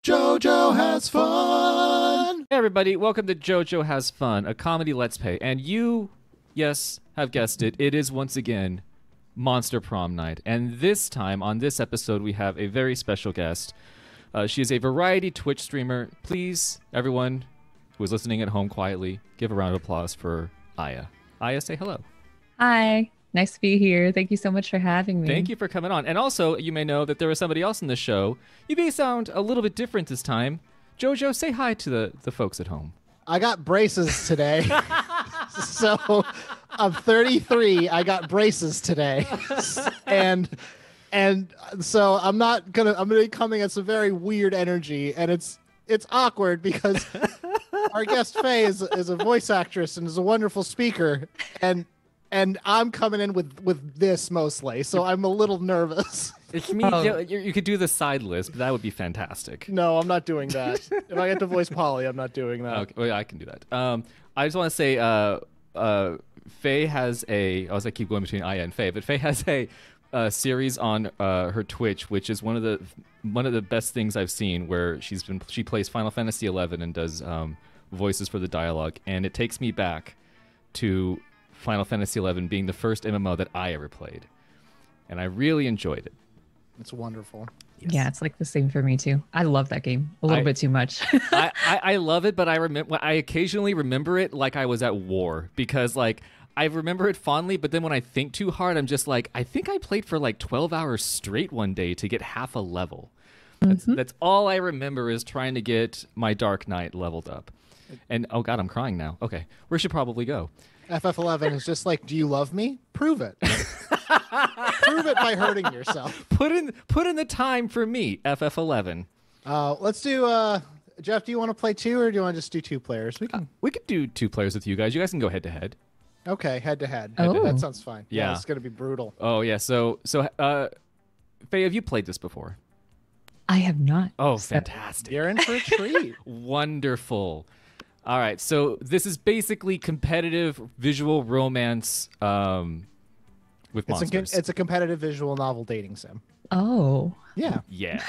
JoJo has fun! Hey everybody, welcome to JoJo Has Fun, a comedy let's play. And you, yes, have guessed it, it is once again Monster Prom Night. And this time, on this episode, we have a very special guest. She is a variety Twitch streamer. Please, everyone who is listening at home quietly, give a round of applause for Aya. Aya, say hello. Hi, nice to be here. Thank you so much for having me. Thank you for coming on. And also, you may know that there was somebody else in the show. You may sound a little bit different this time. JoJo, say hi to the folks at home. I got braces today. So I'm 33. I got braces today. And so I'm gonna be coming at some very weird energy, and it's awkward because our guest Faye is a voice actress and is a wonderful speaker, and I'm coming in with this mostly, so I'm a little nervous. It's me. You could do the side list, but that would be fantastic. No, I'm not doing that. If I get to voice Polly, I'm not doing that. Okay, well, yeah, I can do that. I just want to say, Faye has I was like keep going between Aya and Faye, but Faye has a series on her Twitch, which is one of the best things I've seen, where she plays Final Fantasy XI and does voices for the dialogue, and it takes me back to Final Fantasy XI being the first MMO that I ever played, and I really enjoyed it. It's wonderful. Yes. Yeah, it's like the same for me too. I love that game a little bit too much. I love it, but I occasionally remember it like I was at war, because like I remember it fondly, but then when I think too hard, I'm just like, I think I played for like 12 hours straight one day to get half a level. That's all I remember, is trying to get my Dark Knight leveled up. And oh god, I'm crying now. Okay, we should probably go. FF11 is just like, do you love me? Prove it. Prove it by hurting yourself. Put in the time for me, FF11. Let's do, Jeff, do you want to play two, or do you want to just do two players? We could do two players with you guys. You guys can go head to head. Okay, head to head. Oh. That sounds fine. Yeah. It's going to be brutal. Oh yeah, so Faye, have you played this before? I have not. Oh, fantastic. You're in for a treat. Wonderful. All right, so this is basically competitive visual romance with monsters. It's a competitive visual novel dating sim. Oh. Yeah. Yeah.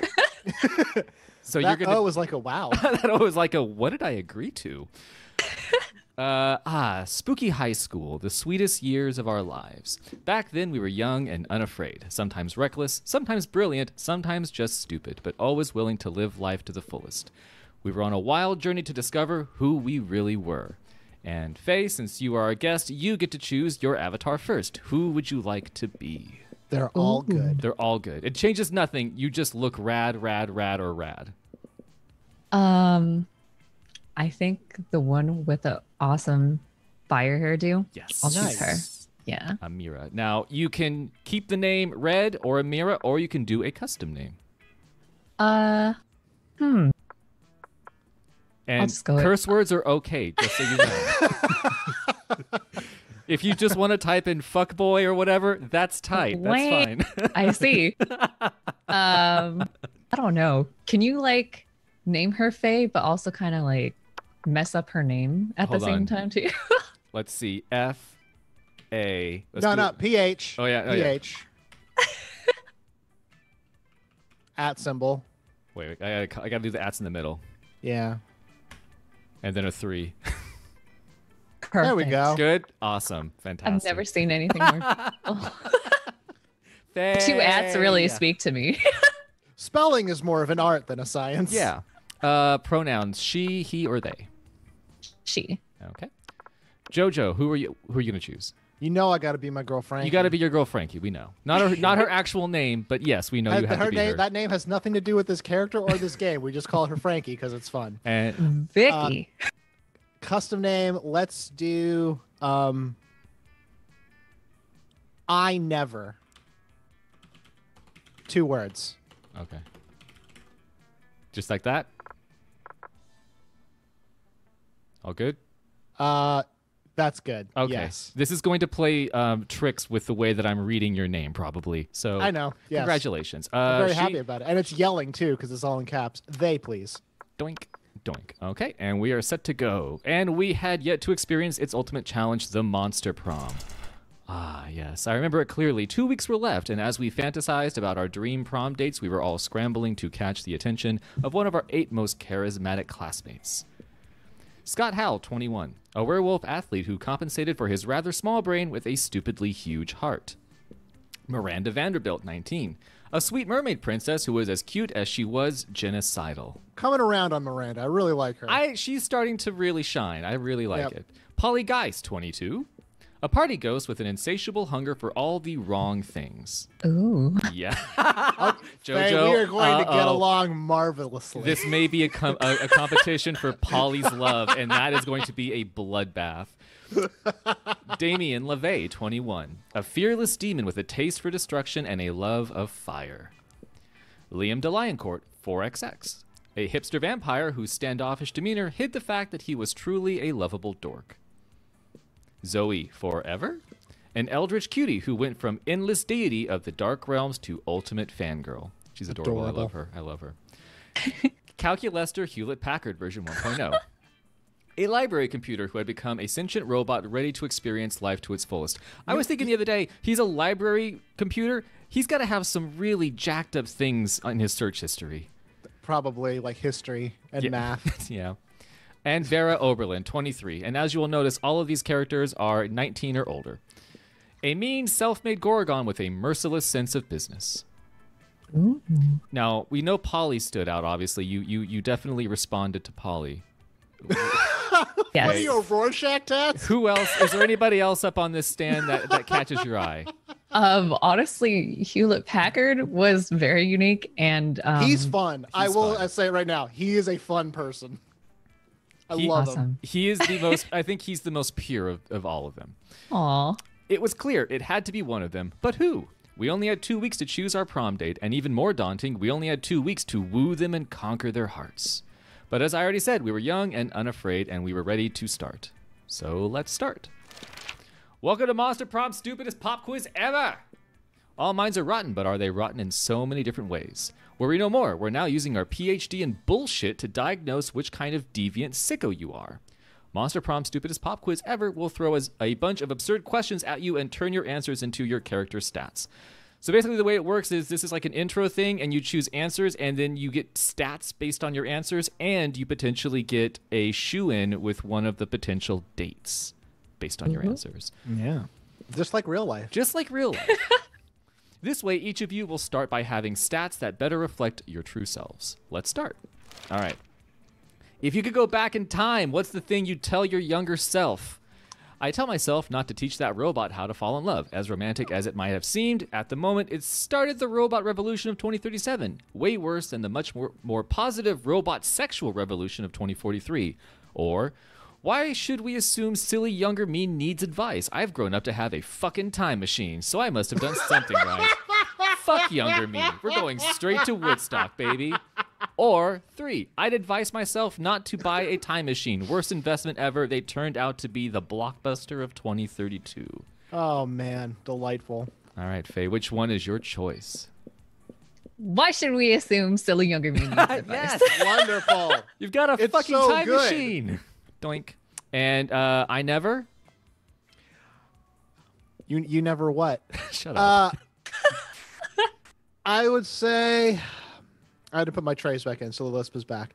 So That you're gonna. was like a wow. That was like a what did I agree to? Spooky high school, the sweetest years of our lives. Back then we were young and unafraid, sometimes reckless, sometimes brilliant, sometimes just stupid, but always willing to live life to the fullest. We were on a wild journey to discover who we really were. And Faye, since you are our guest, you get to choose your avatar first. Who would you like to be? They're all good. They're all good. It changes nothing. You just look rad, or rad. I think the one with the awesome fire hairdo. Yes. I'll choose Nice. her. Yeah. Amira. Now, you can keep the name Red or Amira, or you can do a custom name. And I'll just go with- curse words are okay, just so you know. If you just want to type in fuckboy or whatever, that's tight. That's Wait. fine. I see. I don't know. Can you like name her Faye, but also kind of like mess up her name at Hold the same on. time too? Let's see. F-A. No, PH. Oh, yeah. PH. At symbol. Wait, I gotta do the ats in the middle. Yeah. And then a 3. Perfect. There we go. Good? Awesome. Fantastic. I've never seen anything more. Faye. 2 ats really speak to me. Spelling is more of an art than a science. Yeah. Pronouns, she, he, or they. She. Okay. JoJo, who are you gonna choose? You know I got to be my girl Frankie. You got to be your girl Frankie. We know. Not her actual name, but yes, we know you have to be her. That name has nothing to do with this character or this game. We just call her Frankie because it's fun. And Vicky. Custom name. Let's do. I never. 2 words. okay. Just like that. All good. That's good. Okay. Yes. This is going to play tricks with the way that I'm reading your name, probably. So I know. Yes. Congratulations. I'm very happy about it, and it's yelling too because it's all in caps. They please. Doink, doink. Okay, and we are set to go. And we had yet to experience its ultimate challenge, the Monster Prom. Ah, yes. I remember it clearly. 2 weeks were left, and as we fantasized about our dream prom dates, we were all scrambling to catch the attention of one of our 8 most charismatic classmates. Scott Howell, 21, a werewolf athlete who compensated for his rather small brain with a stupidly huge heart. Miranda Vanderbilt, 19, a sweet mermaid princess who was as cute as she was genocidal. Coming around on Miranda. I really like her. She's starting to really shine. I really like Yep. it. Polly Geist, 22, a party ghost with an insatiable hunger for all the wrong things. Ooh. Yeah. Faye, JoJo, we are going to get along marvelously. this may be a competition for Polly's love, and that is going to be a bloodbath. Damien LaVey, 21, a fearless demon with a taste for destruction and a love of fire. Liam DeLioncourt, 4XX, a hipster vampire whose standoffish demeanor hid the fact that he was truly a lovable dork. Zoe Forever, an eldritch cutie who went from endless deity of the dark realms to ultimate fangirl. She's adorable. I love her. I love her. Calculester Hewlett-Packard version 1.0. A library computer who had become a sentient robot ready to experience life to its fullest. I was thinking the other day, he's a library computer. He's got to have some really jacked up things in his search history. Probably like history and math. Yeah. And Vera Oberlin, 23. And as you will notice, all of these characters are 19 or older. A mean, self-made Gorgon with a merciless sense of business. Ooh. Now, we know Polly stood out, obviously. You definitely responded to Polly. Yes. What are your Rorschach tats? Who else? Is there anybody else up on this stand that catches your eye? Honestly, Hewlett Packard was very unique, and He's fun. I will fun. say it right now. He is a fun person. I love him. awesome. He is the most, I think he's the most pure of all of them. Aw. It was clear it had to be one of them, but who? We only had 2 weeks to choose our prom date, and even more daunting, we only had 2 weeks to woo them and conquer their hearts. But as I already said, we were young and unafraid, and we were ready to start. So let's start. Welcome to Monster Prom Stupidest Pop Quiz Ever! All minds are rotten, but are they rotten in so many different ways? Where we know more, we're now using our PhD in bullshit to diagnose which kind of deviant sicko you are. Monster Prom Stupidest Pop Quiz Ever will throw us a bunch of absurd questions at you and turn your answers into your character stats. So basically the way it works is this is like an intro thing, and you choose answers, and then you get stats based on your answers, and you potentially get a shoe-in with one of the potential dates based on your answers. Yeah. Just like real life. Just like real life. This way, each of you will start by having stats that better reflect your true selves. Let's start. All right. If you could go back in time, what's the thing you'd tell your younger self? I tell myself not to teach that robot how to fall in love. As romantic as it might have seemed, at the moment, it started the robot revolution of 2037. Way worse than the much more positive robot sexual revolution of 2043. Or, why should we assume silly younger me needs advice? I've grown up to have a fucking time machine, so I must have done something right. Fuck younger me. We're going straight to Woodstock, baby. Or 3, I'd advise myself not to buy a time machine. Worst investment ever. They turned out to be the blockbuster of 2032. Oh, man. Delightful. All right, Faye, which one is your choice? Why should we assume silly younger me needs advice? Wonderful. You've got a It's fucking so time good. machine. Doink. And I never? You never what? Shut up. I would say I had to put my trays back in, so the lisp is back.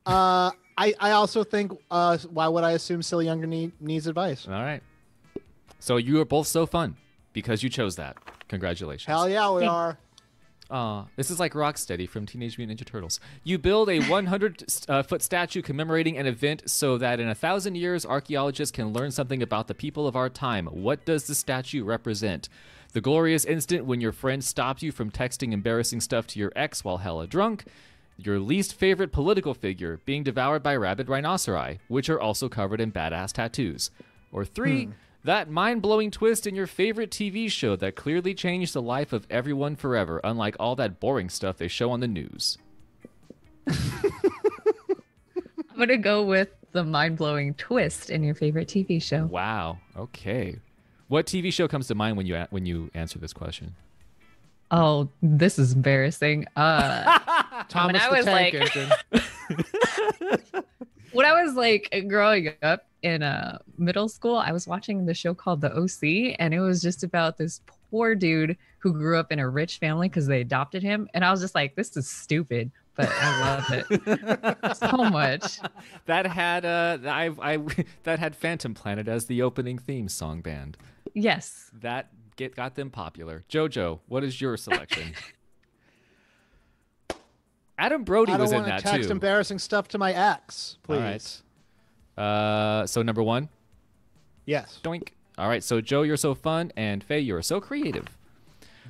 I also think why would I assume silly younger needs advice? All right. So you are both so fun because you chose that. Congratulations. Hell yeah, we are. This is like Rocksteady from Teenage Mutant Ninja Turtles. You build a 100-foot statue commemorating an event so that in 1,000 years, archaeologists can learn something about the people of our time. What does the statue represent? The glorious instant when your friend stopped you from texting embarrassing stuff to your ex while hella drunk. Your least favorite political figure being devoured by rabid rhinoceri, which are also covered in badass tattoos. Or 3, that mind-blowing twist in your favorite TV show that clearly changed the life of everyone forever, unlike all that boring stuff they show on the news. I'm gonna go with the mind-blowing twist in your favorite TV show. Wow. Okay. What TV show comes to mind when you answer this question? Oh, this is embarrassing. Thomas I the was Tank like- Engine. When I was like growing up, in middle school, I was watching the show called The OC, and it was just about this poor dude who grew up in a rich family because they adopted him. And I was just like, this is stupid, but I love it so much. That had that had Phantom Planet as the opening theme song band. Yes. That got them popular. JoJo, what is your selection? Adam Brody was in that too. I don't want to text embarrassing stuff to my ex, please. All right. So number 1? Yes. Doink. All right, so Joe, you're so fun, and Faye, you're so creative.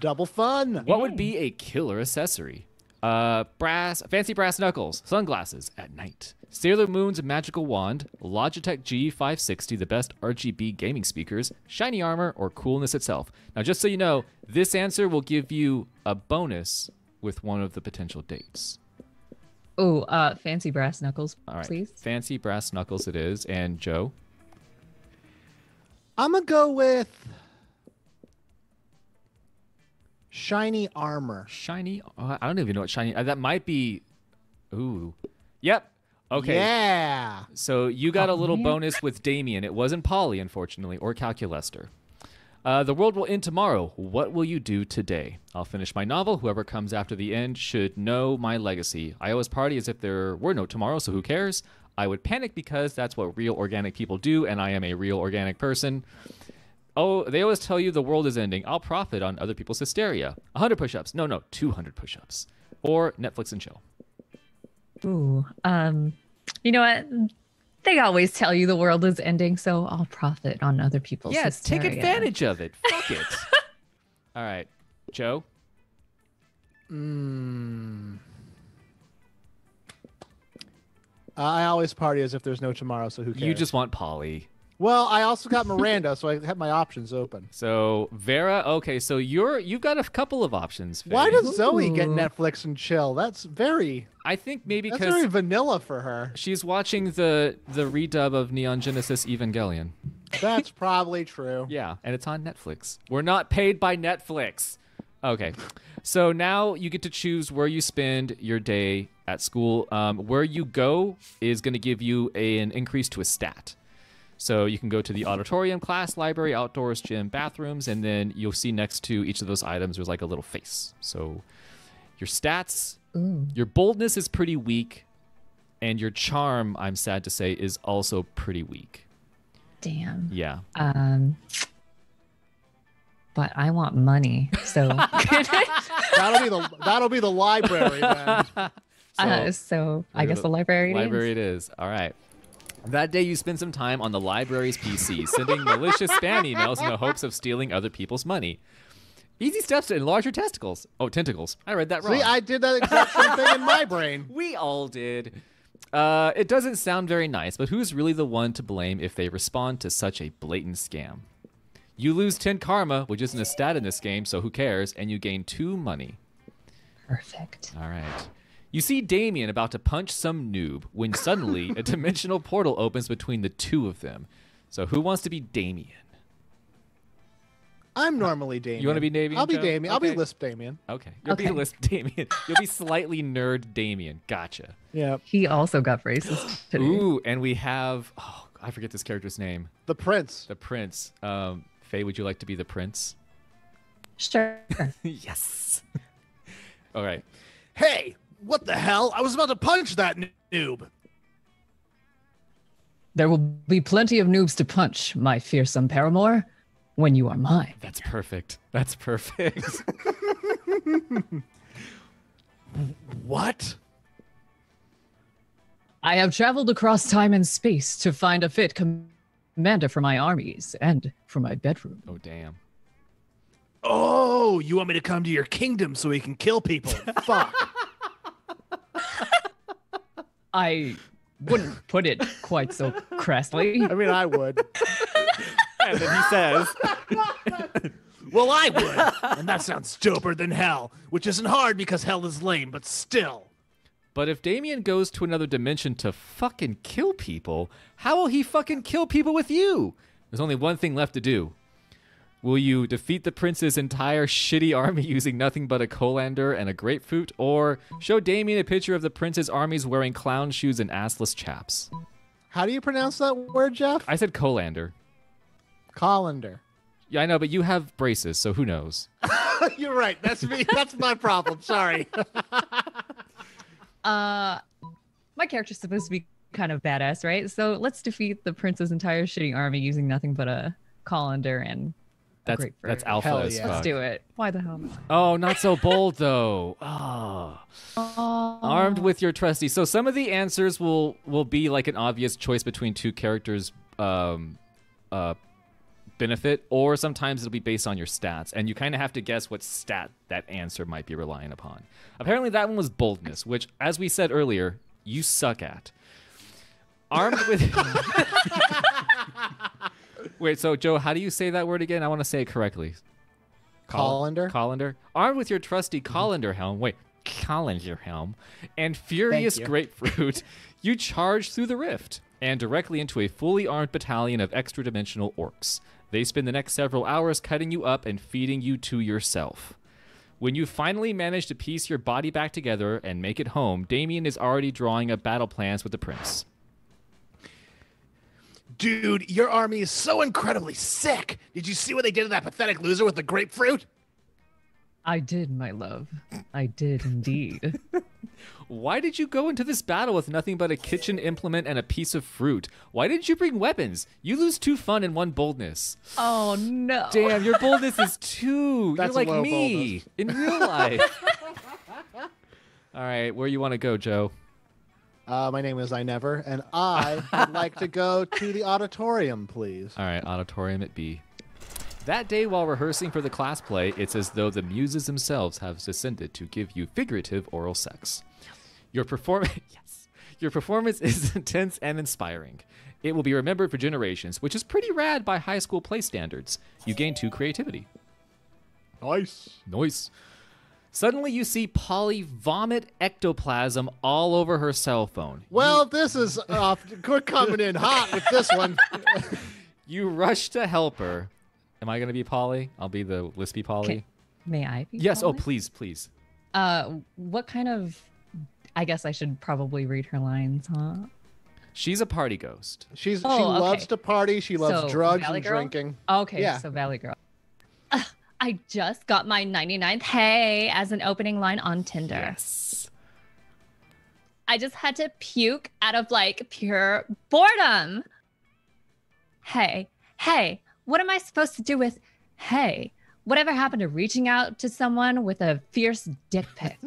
Double fun. What would be a killer accessory? Fancy brass knuckles, sunglasses at night, Sailor Moon's magical wand, Logitech G560, the best RGB gaming speakers, shiny armor, or coolness itself. Now, just so you know, this answer will give you a bonus with one of the potential dates. Oh, fancy brass knuckles, All right, please. fancy brass knuckles it is. And Joe? I'm going to go with shiny armor. Shiny? I don't even know what shiny... that might be... Ooh. Yep. Okay. Yeah. So you got a little bonus with Damien. It wasn't Polly, unfortunately, or Calculester. The world will end tomorrow. What will you do today? I'll finish my novel. Whoever comes after the end should know my legacy. I always party as if there were no tomorrow, so who cares? I would panic because that's what real organic people do, and I am a real organic person. Oh, they always tell you the world is ending. I'll profit on other people's hysteria. 100 push-ups. No, 200 push-ups. Or Netflix and chill. Ooh, you know what? They always tell you the world is ending, so I'll profit on other people's hysteria. Take advantage of it. Fuck it. All right. Joe? I always party as if there's no tomorrow, so who cares? You just want Polly. Well, I also got Miranda, so I have my options open. So Vera, okay, so you've got a couple of options. Faye. Why does Zoe get Netflix and chill? That's very... I think maybe that's very vanilla for her. She's watching the redub of Neon Genesis Evangelion. That's probably true. Yeah, and it's on Netflix. We're not paid by Netflix. Okay, so now you get to choose where you spend your day at school. Where you go is going to give you an increase to a stat. So you can go to the auditorium, class, library, outdoors, gym, bathrooms, and then you'll see next to each of those items there's like a little face. So your stats, your boldness is pretty weak, and your charm, I'm sad to say, is also pretty weak. Damn. Yeah. But I want money, so that'll be the library then. So I guess the library. Library it is. All right. That day, you spend some time on the library's PC, sending malicious spam emails in the hopes of stealing other people's money. Easy steps to enlarge your testicles. Oh, tentacles. I read that wrong. See, I did that exact same thing in my brain. We all did. It doesn't sound very nice, but who's really the one to blame if they respond to such a blatant scam? You lose 10 karma, which isn't a stat in this game, so who cares, and you gain 2 money. Perfect. All right. You see Damien about to punch some noob when suddenly a dimensional portal opens between the two of them. So who wants to be Damien? I'm normally Damien. You want to be Damien? I'll be Joe? Damien. Okay. I'll be Lisp Damien. Okay. You'll be Lisp Damien. You'll be slightly nerd Damien. Gotcha. Yeah. He also got braces today. Ooh, and we have, I forget this character's name. The Prince. The Prince. Faye, would you like to be the Prince? Sure. Yes. All right. Hey, what the hell? I was about to punch that noob. There will be plenty of noobs to punch, my fearsome paramour, when you are mine. That's perfect. That's perfect. What? I have traveled across time and space to find a fit commander for my armies and for my bedroom. Oh, damn. Oh, you want me to come to your kingdom so we can kill people? Fuck. I wouldn't put it quite so crassly. I mean, I would. And then he says, Well, I would. And that sounds doper than hell, which isn't hard because hell is lame, but still. but if Damien goes to another dimension to fucking kill people, how will he fucking kill people with you? There's only one thing left to do. Will you defeat the prince's entire shitty army using nothing but a colander and a grapefruit, or show Damien a picture of the prince's armies wearing clown shoes and assless chaps? How do you pronounce that word, Jeff? I said colander. Colander. Yeah, I know, but you have braces, so who knows? You're right. That's me. That's my problem. Sorry. My character's supposed to be kind of badass, right? So let's defeat the prince's entire shitty army using nothing but a colander and a grapefruit. That's alpha Hell as yeah. fuck. Let's do it. Why the hell not? Oh, not so bold though. Oh. Armed with your trusty. So some of the answers will be like an obvious choice between two characters' benefit, or sometimes it'll be based on your stats, and you kind of have to guess what stat that answer might be relying upon. Apparently that one was boldness, which, as we said earlier, you suck at. Armed with... Wait, so Joe, how do you say that word again? I want to say it correctly. Colander. Colander. Armed with your trusty colander helm. Wait, colander helm. And furious Thank you. grapefruit, you charge through the rift and directly into a fully armed battalion of extra-dimensional orcs. They spend the next several hours cutting you up and feeding you to yourself. When you finally manage to piece your body back together and make it home, Damien is already drawing up battle plans with the prince. Dude, your army is so incredibly sick. Did you see what they did to that pathetic loser with the grapefruit? I did, my love. I did indeed. Why did you go into this battle with nothing but a kitchen implement and a piece of fruit? Why didn't you bring weapons? You lose 2 fun and 1 boldness. Oh no. Damn, your boldness is 2. That's You're like low me in real life. All right, where you want to go, Joe? My name is I Never, and I would like to go to the auditorium, please. All right, auditorium it be. That day, while rehearsing for the class play, it's as though the muses themselves have descended to give you figurative oral sex. Your performance is intense and inspiring. It will be remembered for generations, which is pretty rad by high school play standards. You gain 2 creativity. Nice. Suddenly, you see Polly vomit ectoplasm all over her cell phone. Well, this is we're coming in hot with this one. You rush to help her. Am I going to be Polly? I'll be the lispy Polly. May I be? Yes. Polly? Oh, please. What kind of? I guess I should probably read her lines, huh? She's a party ghost. She okay. loves to party. She loves So, drugs Valley and Girl? drinking. Okay, Yeah. so Valley Girl. I just got my 99th hey as an opening line on Tinder. Yes. I just had to puke out of like pure boredom. Hey, what am I supposed to do with hey? Whatever happened to reaching out to someone with a fierce dick pic?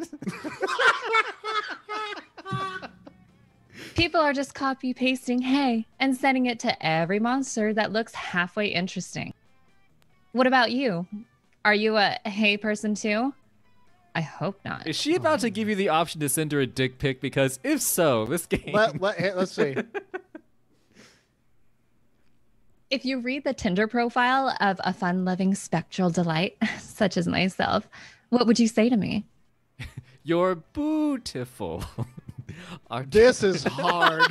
People are just copy pasting hey and sending it to every monster that looks halfway interesting. What about you? Are you a hey person too? I hope not. Is she about to give you the option to send her a dick pic? Because if so, this game... Let's see. If you read the Tinder profile of a fun-loving spectral delight, such as myself, what would you say to me? You're beautiful. This is hard.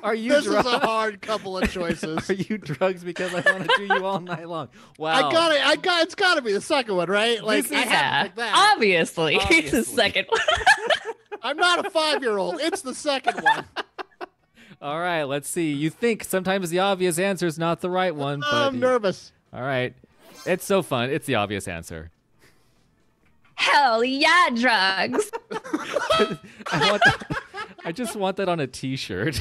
Are you This drugs? is a hard couple of choices. Are you drugs because I want to do you all night long? Wow. It's gotta be the second one, right? Like, This I is- have to pick that. Obviously. It's the second one. I'm not a 5-year-old. It's the second one. All right, let's see. You think sometimes the obvious answer is not the right one, but I'm nervous. all right. It's so fun. It's the obvious answer. Hell yeah, drugs. I just want that on a t-shirt.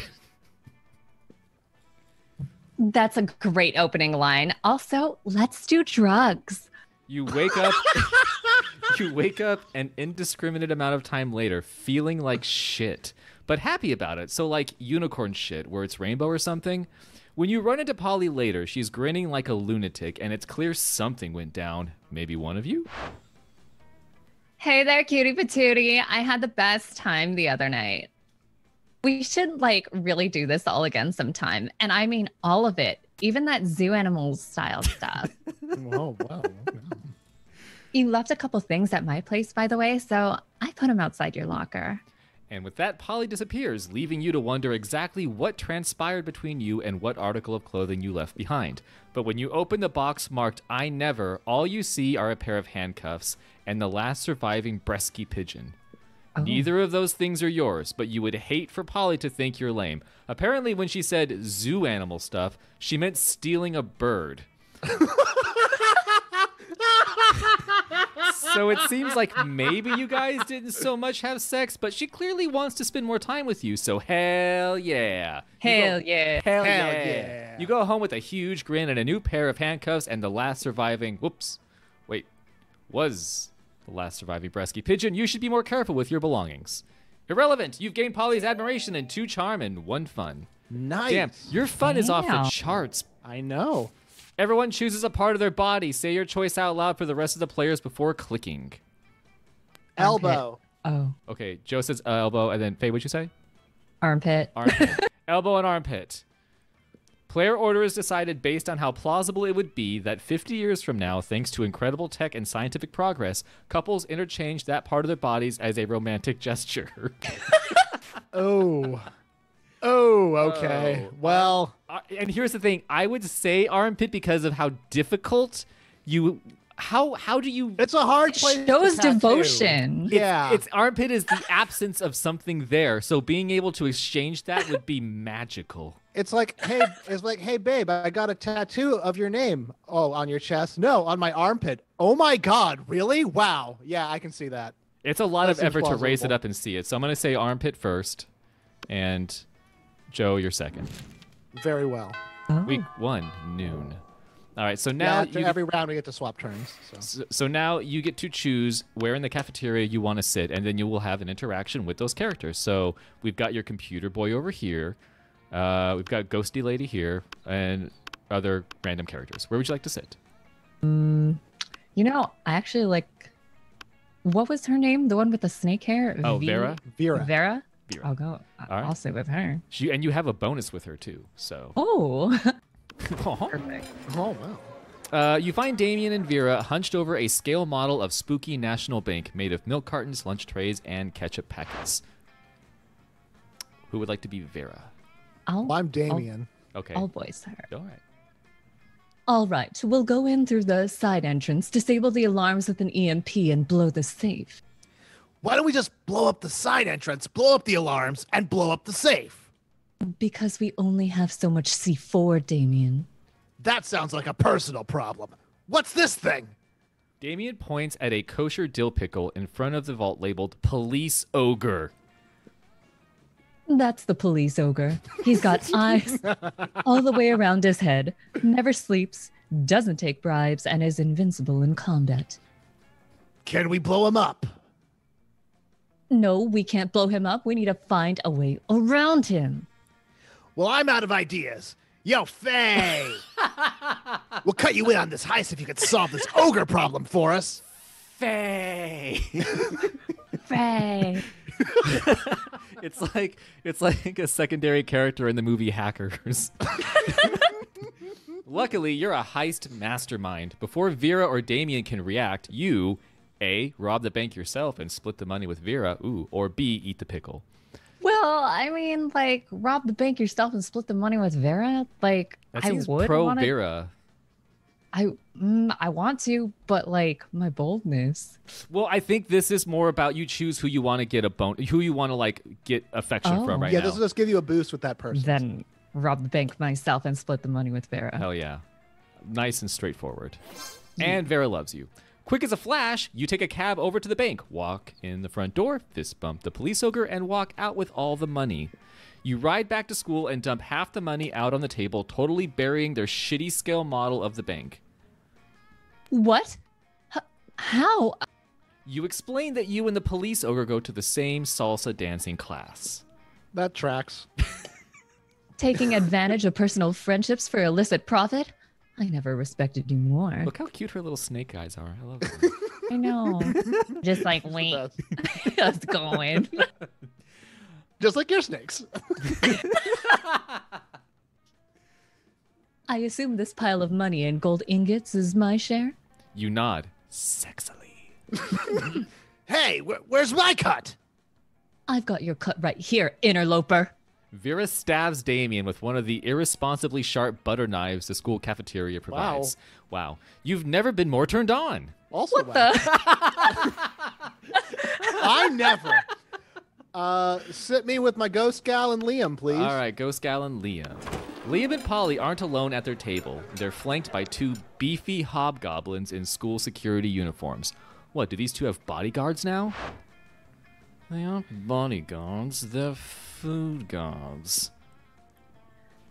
That's a great opening line. Also, let's do drugs. You wake up an indiscriminate amount of time later feeling like shit, but happy about it. So like unicorn shit where it's rainbow or something. When you run into Polly later, she's grinning like a lunatic and it's clear something went down. Maybe one of you? Hey there, cutie patootie. I had the best time the other night. We should like really do this all again sometime. And I mean all of it, even that zoo animals style stuff. Oh, wow. You left a couple things at my place, by the way, so I put them outside your locker. And with that, Polly disappears, leaving you to wonder exactly what transpired between you and what article of clothing you left behind. But when you open the box marked I Never, all you see are a pair of handcuffs and the last surviving Bresky pigeon. Oh. Neither of those things are yours, but you would hate for Polly to think you're lame. Apparently, when she said zoo animal stuff, she meant stealing a bird. So it seems like maybe you guys didn't so much have sex, but she clearly wants to spend more time with you, so hell yeah. Hell yeah. Hell Hell yeah. yeah. You go home with a huge grin and a new pair of handcuffs and the last surviving, was the last surviving Bresky pigeon. You should be more careful with your belongings. Irrelevant. You've gained Polly's admiration and 2 charm and 1 fun. Nice. Damn, your fun is off the Damn. charts. I know. Everyone chooses a part of their body. Say your choice out loud for the rest of the players before clicking. Elbow. Oh, Okay, Joe says elbow, and then Faye, what'd you say? armpit. Armpit. Elbow and armpit. Player order is decided based on how plausible it would be that 50 years from now, thanks to incredible tech and scientific progress, couples interchange that part of their bodies as a romantic gesture. Oh. Oh, okay. Oh. Well, And here's the thing. I would say armpit because of how difficult you... How do you... it's a hard place to Shows tattoo. devotion. Yeah. It's armpit is the absence of something there. So being able to exchange that would be magical. It's like, hey, babe, I got a tattoo of your name. Oh, on your chest? No, on my armpit. Oh my God, really? Wow. Yeah, I can see that. It's a lot That of seems effort to raise it plausible. up and see it. So I'm going to say armpit first. And Joe, you're second. Very well. Oh. Week 1, noon. All right, so now After every round, we get to swap turns. So. so now you get to choose where in the cafeteria you want to sit, and then you will have an interaction with those characters. So we've got your computer boy over here. We've got Ghosty Lady here, and other random characters. Where would you like to sit? You know, I actually like. What was her name? The one with the snake hair? Oh, Vera? Vera. Vera? Vera. I'll go. All right. I'll sit with her. And you have a bonus with her, too. So. Oh, Uh-huh. perfect. Oh, wow. You find Damien and Vera hunched over a scale model of Spooky National Bank made of milk cartons, lunch trays, and ketchup packets. Who would like to be Vera? I'll, Well, I'm Damien. Okay. I'll voice her. All right. All right, we'll go in through the side entrance, disable the alarms with an EMP, and blow the safe. Why don't we just blow up the side entrance, blow up the alarms, and blow up the safe? Because we only have so much C4, Damien. That sounds like a personal problem. What's this thing? Damien points at a kosher dill pickle in front of the vault labeled Police Ogre. That's the police ogre. He's got eyes all the way around his head, never sleeps, doesn't take bribes, and is invincible in combat. Can we blow him up? No, we can't blow him up. We need to find a way around him. Well, I'm out of ideas. Yo, Faye! We'll cut you in on this heist if you could solve this ogre problem for us. Faye. Faye. It's like a secondary character in the movie Hackers. Luckily, you're a heist mastermind. Before Vera or Damien can react, you A, rob the bank yourself and split the money with Vera, or B, eat the pickle. Well, I mean, like, rob the bank yourself and split the money with Vera. Like, That I seems would pro wanna, Vera. I want to, but like my boldness. Well, I think this is more about you choose who you want to get who you want to like get affection from right Yeah, now. this will just give you a boost with that person. Then rob the bank myself and split the money with Vera. Hell yeah. Nice and straightforward. And Vera loves you. Quick as a flash, you take a cab over to the bank, walk in the front door, fist bump the police ogre, and walk out with all the money. You ride back to school and dump half the money out on the table, totally burying their shitty scale model of the bank. What? How? You explain that you and the police ogre go to the same salsa dancing class. That tracks. Taking advantage of personal friendships for illicit profit? I never respected you more. Look how cute her little snake eyes are. I love them. I know. Just like, wait, Best. just going. Just like your snakes. I assume this pile of money and gold ingots is my share? You nod sexily. Hey, where's my cut? I've got your cut right here, interloper. Vera stabs Damien with one of the irresponsibly sharp butter knives the school cafeteria provides. Wow. You've never been more turned on. Also, What wow. the? I never. Sit me with my ghost gal and Liam, please. All right, Ghost Gal and Liam. Liam and Polly aren't alone at their table. They're flanked by two beefy hobgoblins in school security uniforms. What, do these two have bodyguards now? They aren't bodyguards, they're food guards.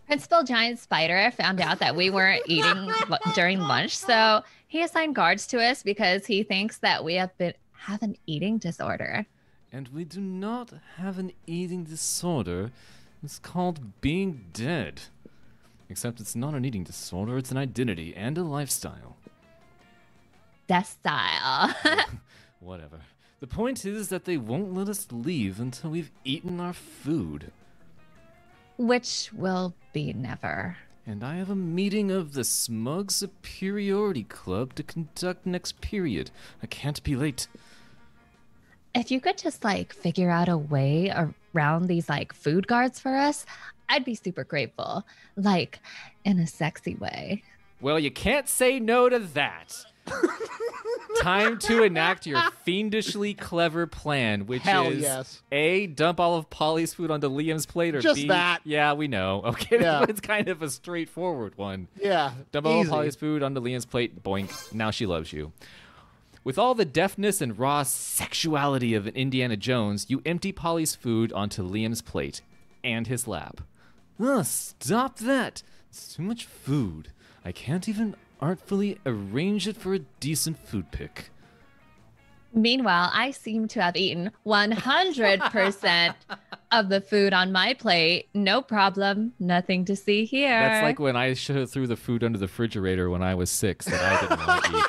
Principal Giant Spider found out that we weren't eating during lunch, so he assigned guards to us because he thinks that we have an eating disorder. And we do not have an eating disorder. It's called being dead. Except it's not an eating disorder, it's an identity and a lifestyle. Death style. Whatever. The point is that they won't let us leave until we've eaten our food. Which will be never. And I have a meeting of the Smug Superiority Club to conduct next period. I can't be late. If you could just figure out a way around these food guards for us, I'd be super grateful. In a sexy way. Well, you can't say no to that. Time to enact your fiendishly clever plan, which is yes. A, dump all of Polly's food onto Liam's plate, or Just B, that. Yeah, we know. Okay, Yeah. It's kind of a straightforward one. Yeah. Dump all of easy. Polly's food onto Liam's plate, boink, now she loves you. With all the deftness and raw sexuality of an Indiana Jones, you empty Polly's food onto Liam's plate and his lap. Stop that! It's too much food. I can't even artfully arrange it for a decent food pick. Meanwhile, I seem to have eaten 100% of the food on my plate. No problem. Nothing to see here. That's like when I threw the food under the refrigerator when I was 6 that I didn't want to eat.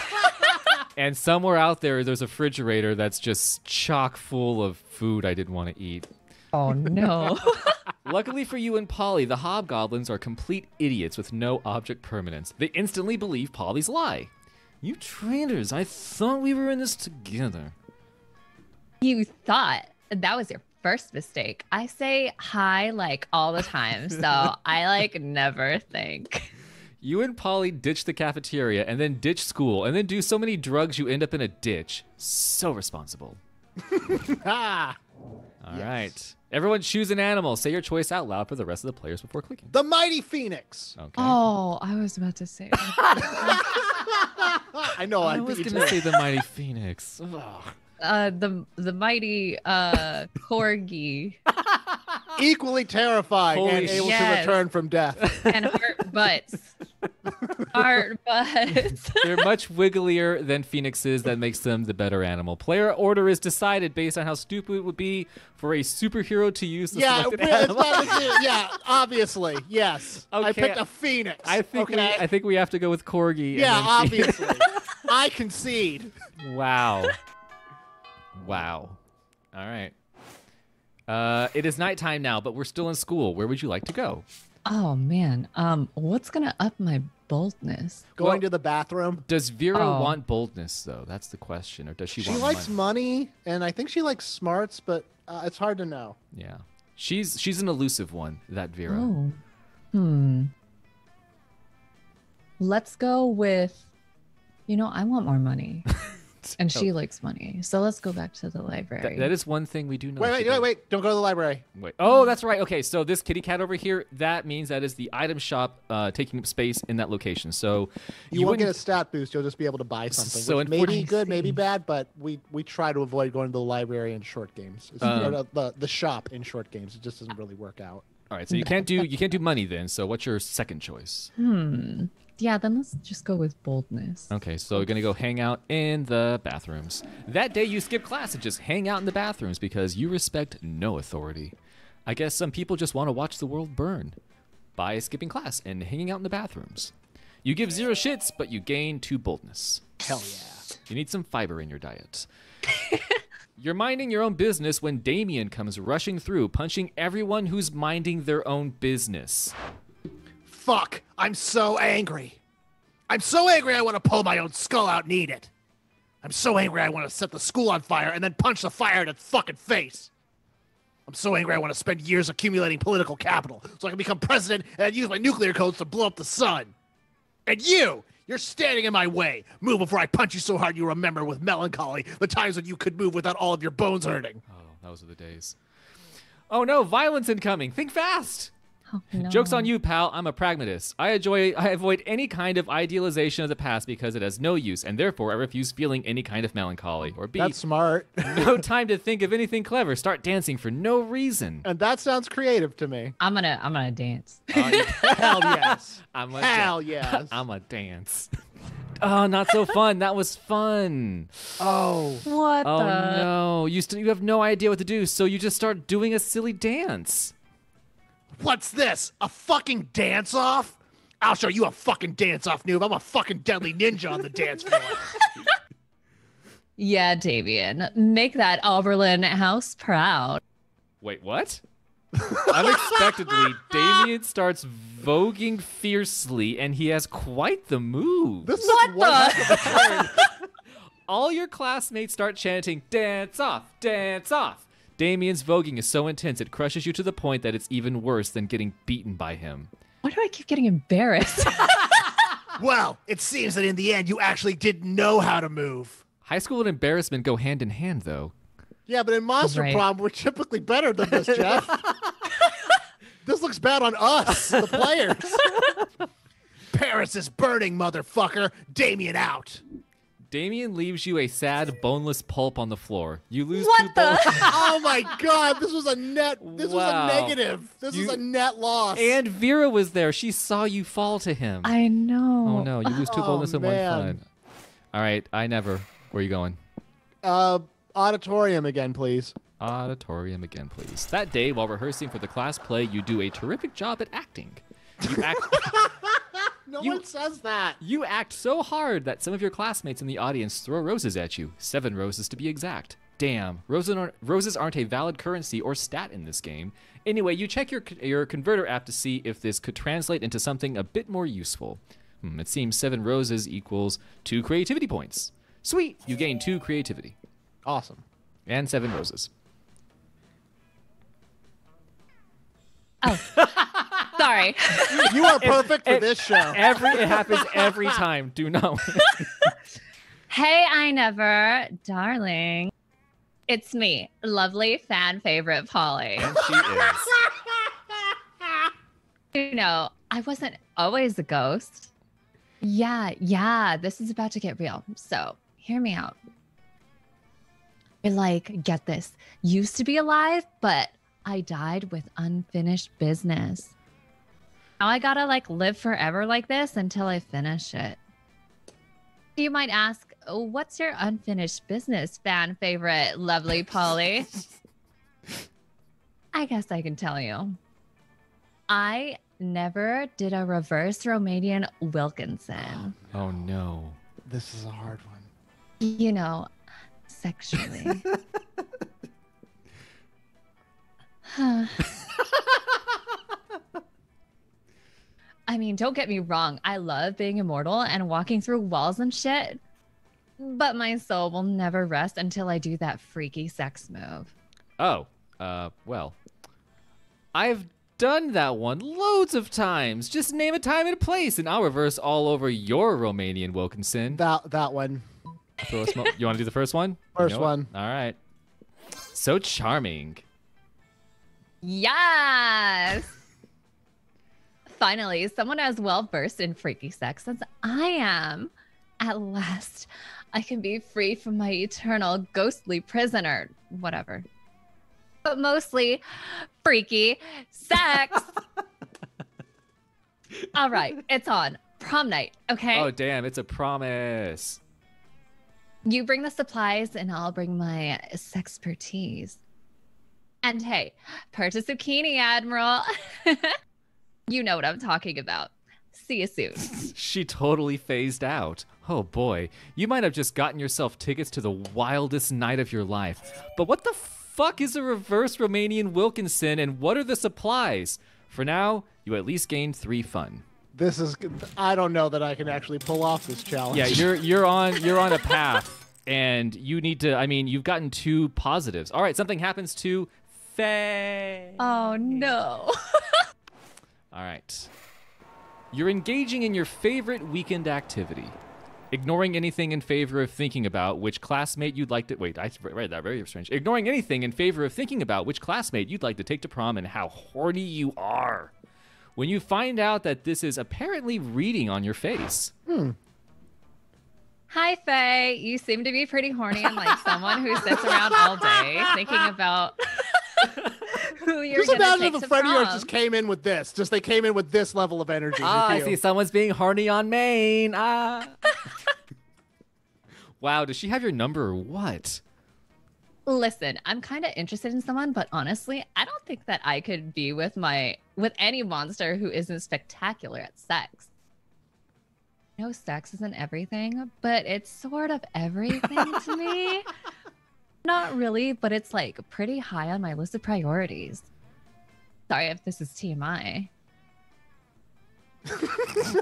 And somewhere out there's a refrigerator that's just chock full of food I didn't want to eat. Oh, no. Luckily for you and Polly, the hobgoblins are complete idiots with no object permanence. They instantly believe Polly's lie. You traitors, I thought we were in this together. You thought that was your first mistake. I say hi all the time, so I never think. You and Polly ditch the cafeteria and then ditch school and then do so many drugs you end up in a ditch. So responsible. Ah. All right. Everyone choose an animal. Say your choice out loud for the rest of the players before clicking. The Mighty Phoenix. Okay. Oh, I was about to say that. I know. I was going to say the Mighty Phoenix. Ugh. The mighty corgi Equally terrifying Holy and able to yes. return from death. and heart butts. Heart butts. They're much wigglier than phoenixes. That makes them the better animal. Player order is decided based on how stupid it would be for a superhero to use the Yeah, selected it's animal. not legit. Yeah, obviously. Yes. I Okay. picked a Phoenix. I think okay? we have to go with corgi. Yeah, and then obviously. I concede. Wow. Wow. All right. It is nighttime now, but we're still in school. Where would you like to go? Oh man. What's gonna up my boldness? Going to the bathroom. Does Vera Oh. want boldness, though? That's the question. Or does she She want likes money? money, and I think she likes smarts, but it's hard to know. Yeah. She's an elusive one, that Vera. Oh. Let's go with, I want more money. And she likes money. So let's go back to the library. That is one thing we do know. Wait. Don't go to the library. Wait. Oh, that's right. Okay, so this kitty cat over here, that means that is the item shop taking up space in that location. So You won't get a wouldn't- stat boost. You'll just be able to buy something. So Which may be I good, maybe see. bad, but we try to avoid going to the library in short games. It's, the shop in short games. It just doesn't really work out. All right, so you can't do money then. So what's your second choice? Yeah, then let's just go with boldness. Okay, so you're gonna go hang out in the bathrooms. That day you skip class and just hang out in the bathrooms because you respect no authority. I guess some people just want to watch the world burn by skipping class and hanging out in the bathrooms. You give 0 shits, but you gain 2 boldness. Hell yeah. You need some fiber in your diet. You're minding your own business when Damien comes rushing through, punching everyone who's minding their own business. Fuck. I'm so angry. I'm so angry I want to pull my own skull out and eat it. I'm so angry I want to set the school on fire and then punch the fire in its fucking face. I'm so angry I want to spend years accumulating political capital so I can become president and use my nuclear codes to blow up the sun. And you're standing in my way. Move before I punch you so hard you remember with melancholy the times when you could move without all of your bones hurting. Oh, those are the days. Oh no, violence incoming. Think fast. Oh, no. Joke's on you, pal. I'm a pragmatist. I avoid any kind of idealization of the past because it has no use, and therefore I refuse feeling any kind of melancholy. Or B, That's smart. no time to think of anything clever. Start dancing for no reason. And that sounds creative to me. I'm gonna dance. Hell yes. Hell yes. I'm a dance. Oh, not so fun. That was fun. Oh. What Oh the? no, you have no idea what to do, so you just start doing a silly dance. What's this? A fucking dance-off? I'll show you a fucking dance-off, noob. I'm a fucking deadly ninja on the dance floor. Yeah, Davian, make that Oberlin house proud. Wait, what? Unexpectedly, Damien starts voguing fiercely, and he has quite the move. This is What one the- heck of a turn. All your classmates start chanting, "Dance off, dance off." Damien's voguing is so intense it crushes you to the point that it's even worse than getting beaten by him. Why do I keep getting embarrassed? Well, it seems that in the end, you actually didn't know how to move. High school and embarrassment go hand in hand, though. Yeah, but in Monster Right. Prom, we're typically better than this, Jeff. This looks bad on us, the players. Paris is burning, motherfucker. Damien out. Damien leaves you a sad, boneless pulp on the floor. You lose What two the? bones. Oh my god, this was a net. This was Wow. a negative. This was a net loss. And Vera was there. She saw you fall to him. I know. Oh no, you lose two Oh, bonus and one man. fun. All right, I never. Where are you going? Auditorium again, please. Auditorium again, please. That day, while rehearsing for the class play, you do a terrific job at acting. You act, No You- one says that. you act so hard that some of your classmates in the audience throw roses at you. 7 roses to be exact. Damn, roses aren't a valid currency or stat in this game. Anyway, you check your converter app to see if this could translate into something a bit more useful. It seems 7 roses equals 2 creativity points. Sweet, you gain 2 creativity. Awesome. And 7 roses. Sorry. You are perfect for this show. It happens every time. Do not. Hey, I never, darling. It's me, lovely fan favorite Polly. And she is. You know, I wasn't always a ghost. Yeah, this is about to get real. So, hear me out. You're like, get this, used to be alive, but I died with unfinished business. Now I gotta live forever like this until I finish it. You might ask, what's your unfinished business, fan favorite, lovely Polly? I guess I can tell you. I never did a reverse Romanian Wilkinson. Oh no. This is a hard one. You know, sexually. I mean, don't get me wrong. I love being immortal and walking through walls and shit. But my soul will never rest until I do that freaky sex move. Oh, well. I've done that one loads of times. Just name a time and a place, and I'll reverse all over your Romanian Wilkinson. That one. You want to do the first one? First You know what? one. All right. So charming. Yes! Finally, someone as well versed in freaky sex as I am. At last, I can be free from my eternal ghostly prisoner. Whatever. But mostly freaky sex. All right, it's on. Prom night, okay? Oh, damn. It's a promise. You bring the supplies and I'll bring my sexpertise. And hey, purchase zucchini, Admiral. You know what I'm talking about. See you soon. She totally phased out. Oh boy, you might have just gotten yourself tickets to the wildest night of your life. But what the fuck is a reverse Romanian Wilkinson, and what are the supplies? For now, you at least gained 3 fun. This is. I don't know that I can actually pull off this challenge. Yeah, you're on a path, and you need to. I mean, you've gotten 2 positives. All right, something happens to Faye. Oh no. All right. You're engaging in your favorite weekend activity. Ignoring anything in favor of thinking about which classmate you'd like to... Wait, I read that very strange. Ignoring anything in favor of thinking about which classmate you'd like to take to prom and how horny you are. When you find out that this is apparently reading on your face. Hi, Faye. You seem to be pretty horny and like someone who sits around all day thinking about who you're Just going to imagine take if to a friend of yours prom. just came in with this. Just they came in with this level of energy. I with you. see someone's being horny on Maine. Wow, does she have your number or what? Listen, I'm kind of interested in someone, but honestly, I don't think that I could be with any monster who isn't spectacular at sex. No, sex isn't everything, but it's sort of everything to me. Not really, but it's like pretty high on my list of priorities. Sorry if this is TMI.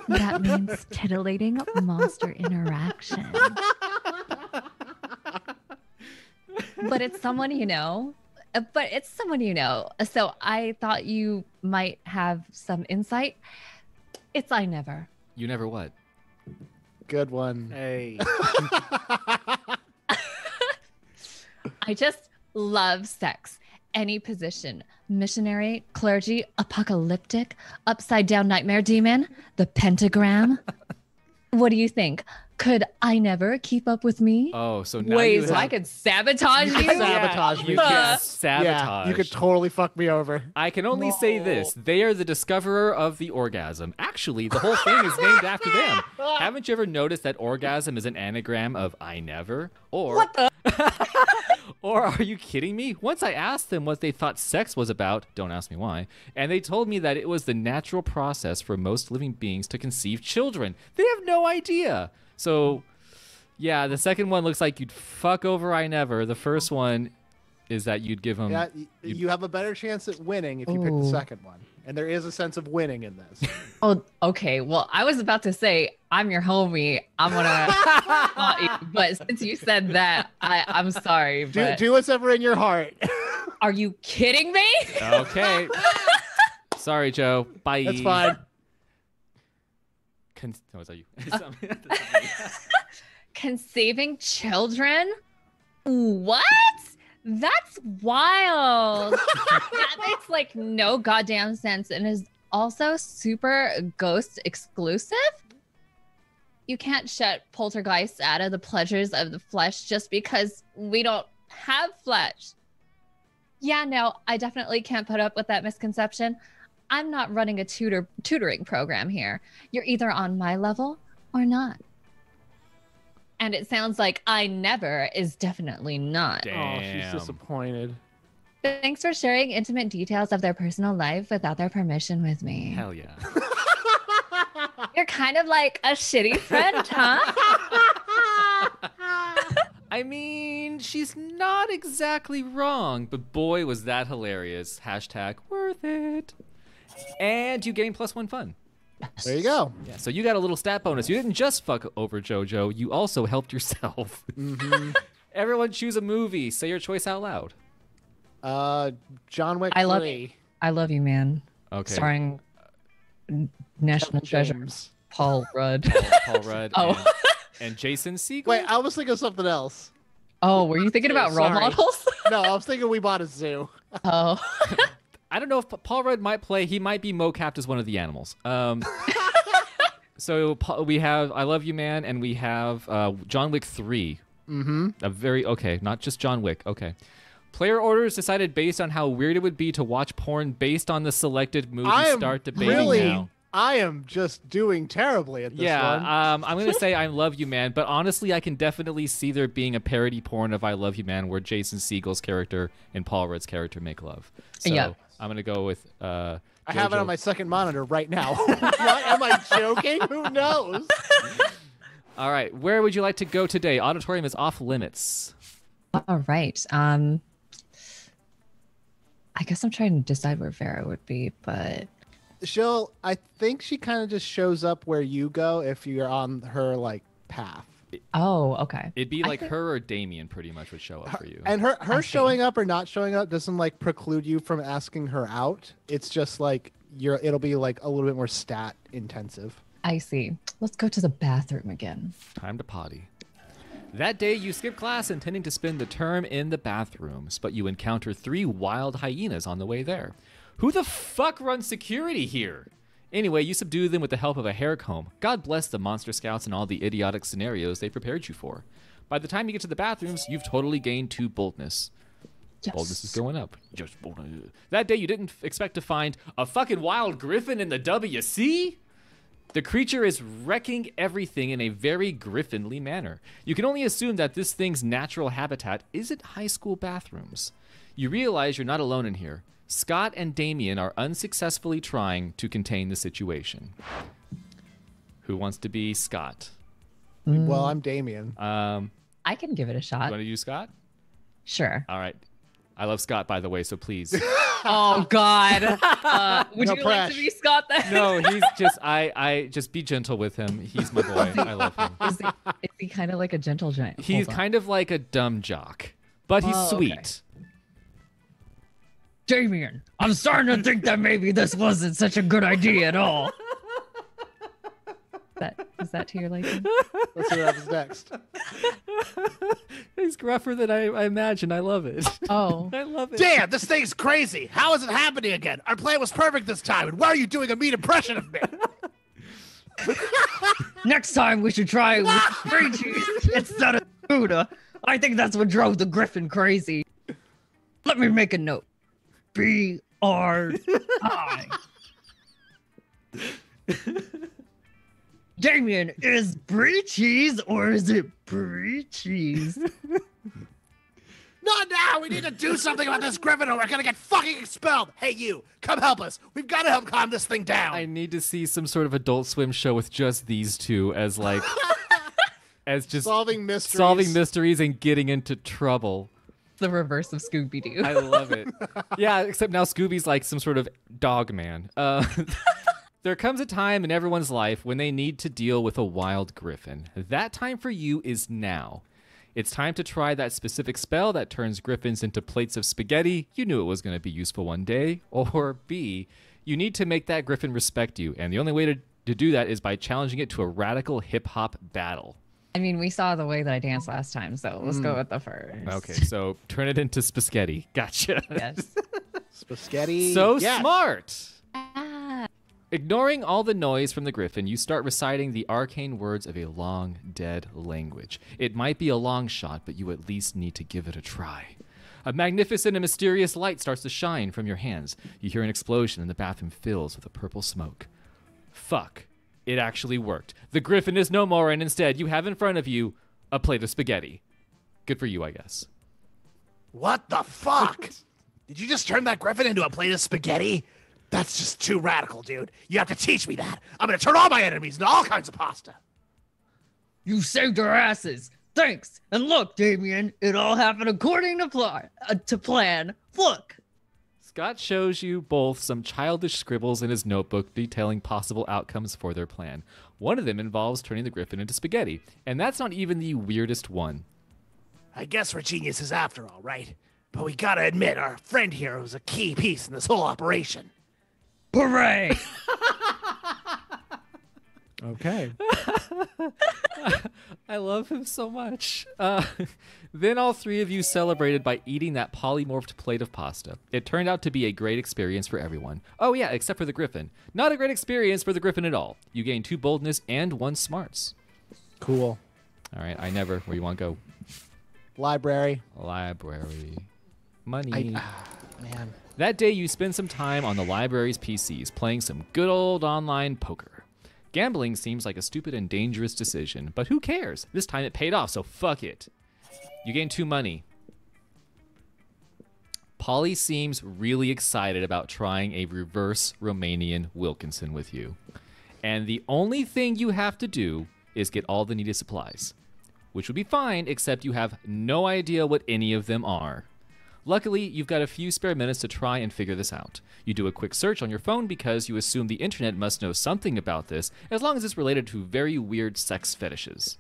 That means titillating monster interaction. But it's someone you know. So I thought you might have some insight. It's I never. You never what? Good one. Hey. I just love sex. Any position. Missionary, clergy, apocalyptic, upside down nightmare demon, the pentagram. What do you think? Could I never keep up with me? Oh, so now Wait, you so have... I could sabotage You you? could sabotage me. You can Yeah, sabotage. Yeah, you could totally fuck me over. I can only say this. They are the discoverer of the orgasm. Actually, the whole thing is named after them. Haven't you ever noticed that orgasm is an anagram of I never? Or what the? Or are you kidding me? Once I asked them what they thought sex was about, don't ask me why, and they told me that it was the natural process for most living beings to conceive children. They have no idea. So, yeah, the second one looks like you'd fuck over I never. The first one is that you'd give them... Yeah, you have a better chance at winning if you pick the Ooh. second one. And there is a sense of winning in this. Oh, okay. Well, I was about to say, I'm your homie. I'm gonna, but since you said that, I'm sorry. But Do what's ever in your heart. are you kidding me? Okay. Sorry, Joe. Bye. That's fine. Oh, is that you? Conceiving children? What? That's wild. That makes like no goddamn sense and is also super ghost exclusive. You can't shut poltergeists out of the pleasures of the flesh just because we don't have flesh. Yeah, no, I definitely can't put up with that misconception. I'm not running a tutoring program here. You're either on my level or not. And it sounds like I never is definitely not. Damn. Oh, she's disappointed. Thanks for sharing intimate details of their personal life without their permission with me. Hell yeah. You're kind of like a shitty friend, huh? I mean, she's not exactly wrong, but boy, was that hilarious. Hashtag worth it. And you gain +1 fun. There you go. Yeah, so you got a little stat bonus. You didn't just fuck over JoJo, you also helped yourself. Mm-hmm. Everyone choose a movie. Say your choice out loud. John Wick I love 3. I Love You, Man. Okay. Starring National Kevin Treasure James. Paul Rudd. Paul Rudd Oh. and Jason Segel. Wait, I was thinking of something else. Oh, were you thinking about role Sorry. models? No, I was thinking We Bought a Zoo. Oh. I don't know if Paul Rudd might play. He might be mocapped as one of the animals. So we have I Love You, Man, and we have John Wick 3. Mm-hmm. Not just John Wick. Okay. Player orders decided based on how weird it would be to watch porn based on the selected movie. Start debating now. I am just doing terribly at this one. I'm going to say I Love You, Man, but honestly, I can definitely see there being a parody porn of I Love You, Man where Jason Segel's character and Paul Rudd's character make love. So Yeah. I'm going to go with I have it JoJo. on my second monitor right now. What? Am I joking? Who knows? All right, where would you like to go today? Auditorium is off limits. All right. I guess I'm trying to decide where Vera would be, but I think she kind of just shows up where you go if you're on her like path. oh, okay. It'd be like think- her or Damien pretty much would show up for you. And her I see. showing up or not showing up doesn't like preclude you from asking her out. It's just like it'll be like a little bit more stat intensive. I see. Let's go to the bathroom again. Time to potty. That day, you skip class intending to spend the term in the bathrooms, but you encounter 3 wild hyenas on the way there. Who the fuck runs security here? Anyway, you subdue them with the help of a hair comb. God bless the Monster Scouts and all the idiotic scenarios they prepared you for. By the time you get to the bathrooms, you've totally gained 2 boldness. Yes. Boldness is going up. Just that day, you didn't expect to find a fucking wild griffin in the WC? The creature is wrecking everything in a very griffinly manner. You can only assume that this thing's natural habitat isn't high school bathrooms. You realize you're not alone in here. Scott and Damien are unsuccessfully trying to contain the situation. Who wants to be Scott? Well, I'm Damien. I can give it a You shot. want to do Scott? Sure. All right. I love Scott, by the way, so please. Oh God. Would No you like to press. be Scott then? No, he's just, I just be gentle with him. He's my boy. I love him. Is he kind of like a gentle giant? He's kind of like a dumb jock, but he's Oh, okay. sweet. Damien, I'm starting to think that maybe this wasn't such a good idea at all. Is that to your liking? Let's see what happens next. He's gruffer than I imagined. I love it. Oh. I love it. Damn, this thing's crazy. How is it happening again? Our plan was perfect this time, and why are you doing a mean impression of me? Next time we should try it with free cheese instead of tuna. I think that's what drove the griffin crazy. Let me make a note. B-R-I. Damien, is brie cheese or is it brie cheese? Not now. We need to do something about this griffin, or we're gonna get fucking expelled. Hey, you, come help us. We've got to help calm this thing down. I need to see some sort of Adult Swim show with just these two as like, as just Solving mysteries. solving mysteries and getting into trouble. The reverse of Scooby-Doo. I love it. Yeah, except now Scooby's like some sort of dog man. There comes a time in everyone's life when they need to deal with a wild griffin. That time for you is now. It's time to try that specific spell that turns griffins into plates of spaghetti. You knew it was going to be useful one day. Or B, you need to make that griffin respect you. And the only way to do that is by challenging it to a radical hip-hop battle. I mean, we saw the way that I danced last time, so let's go with the first. Okay, so turn it into spaghetti. Gotcha. Yes. Spaghetti. So Yes. smart. Ah. Ignoring all the noise from the griffin, you start reciting the arcane words of a long, dead language. It might be a long shot, but you at least need to give it a try. A magnificent and mysterious light starts to shine from your hands. You hear an explosion and the bathroom fills with a purple smoke. Fuck. It actually worked. The griffin is no more, and instead you have in front of you a plate of spaghetti. Good for you, I guess. What the fuck? Did you just turn that griffin into a plate of spaghetti? That's just too radical, dude. You have to teach me that. I'm gonna turn all my enemies into all kinds of pasta. You saved our asses. Thanks. And look, Damien, it all happened according to plan. Look. Scott shows you both some childish scribbles in his notebook detailing possible outcomes for their plan. One of them involves turning the griffin into spaghetti, and that's not even the weirdest one. I guess we're geniuses after all, right? But we gotta admit, our friend here was a key piece in this whole operation. Hooray. Okay. I love him so much. Then all three of you celebrated by eating that polymorphed plate of pasta. It turned out to be a great experience for everyone. Oh yeah, except for the griffin. Not a great experience for the griffin at all. You gained 2 boldness and 1 smarts. Cool. All right, I never. Where you want to go? Library. Library. Money. Man. That day, you spend some time on the library's PCs, playing some good old online poker. Gambling seems like a stupid and dangerous decision, but who cares? This time it paid off, so fuck it. You gain 2 money. Polly seems really excited about trying a reverse Romanian Wilkinson with you. And the only thing you have to do is get all the needed supplies, which would be fine, except you have no idea what any of them are. Luckily, you've got a few spare minutes to try and figure this out. You do a quick search on your phone because you assume the internet must know something about this, as long as it's related to very weird sex fetishes.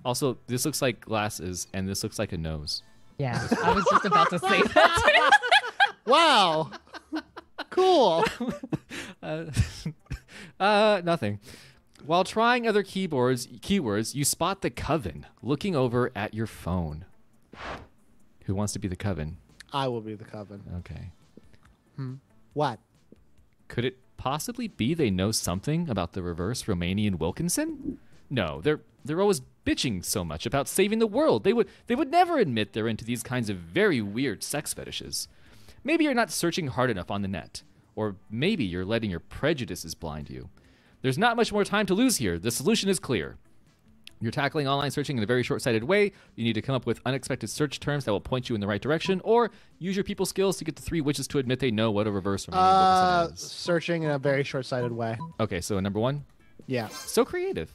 Also, this looks like glasses, and this looks like a nose. Yeah, I was just about to say that. Wow. Cool. Nothing. While trying other keywords, you spot the coven looking over at your phone. Who wants to be the coven? I will be the coven. Okay. What? Could it possibly be they know something about the reverse Romanian Wilkinson? No, they're always bitching so much about saving the world. They would never admit they're into these kinds of very weird sex fetishes. Maybe you're not searching hard enough on the net, or maybe you're letting your prejudices blind you. There's not much more time to lose here. The solution is clear. You're tackling online searching in a very short-sighted way. You need to come up with unexpected search terms that will point you in the right direction, or use your people skills to get the three witches to admit they know what a reverse Romanian Wilkinson is. Searching in a very short-sighted way. Okay, so number one. Yeah. So creative.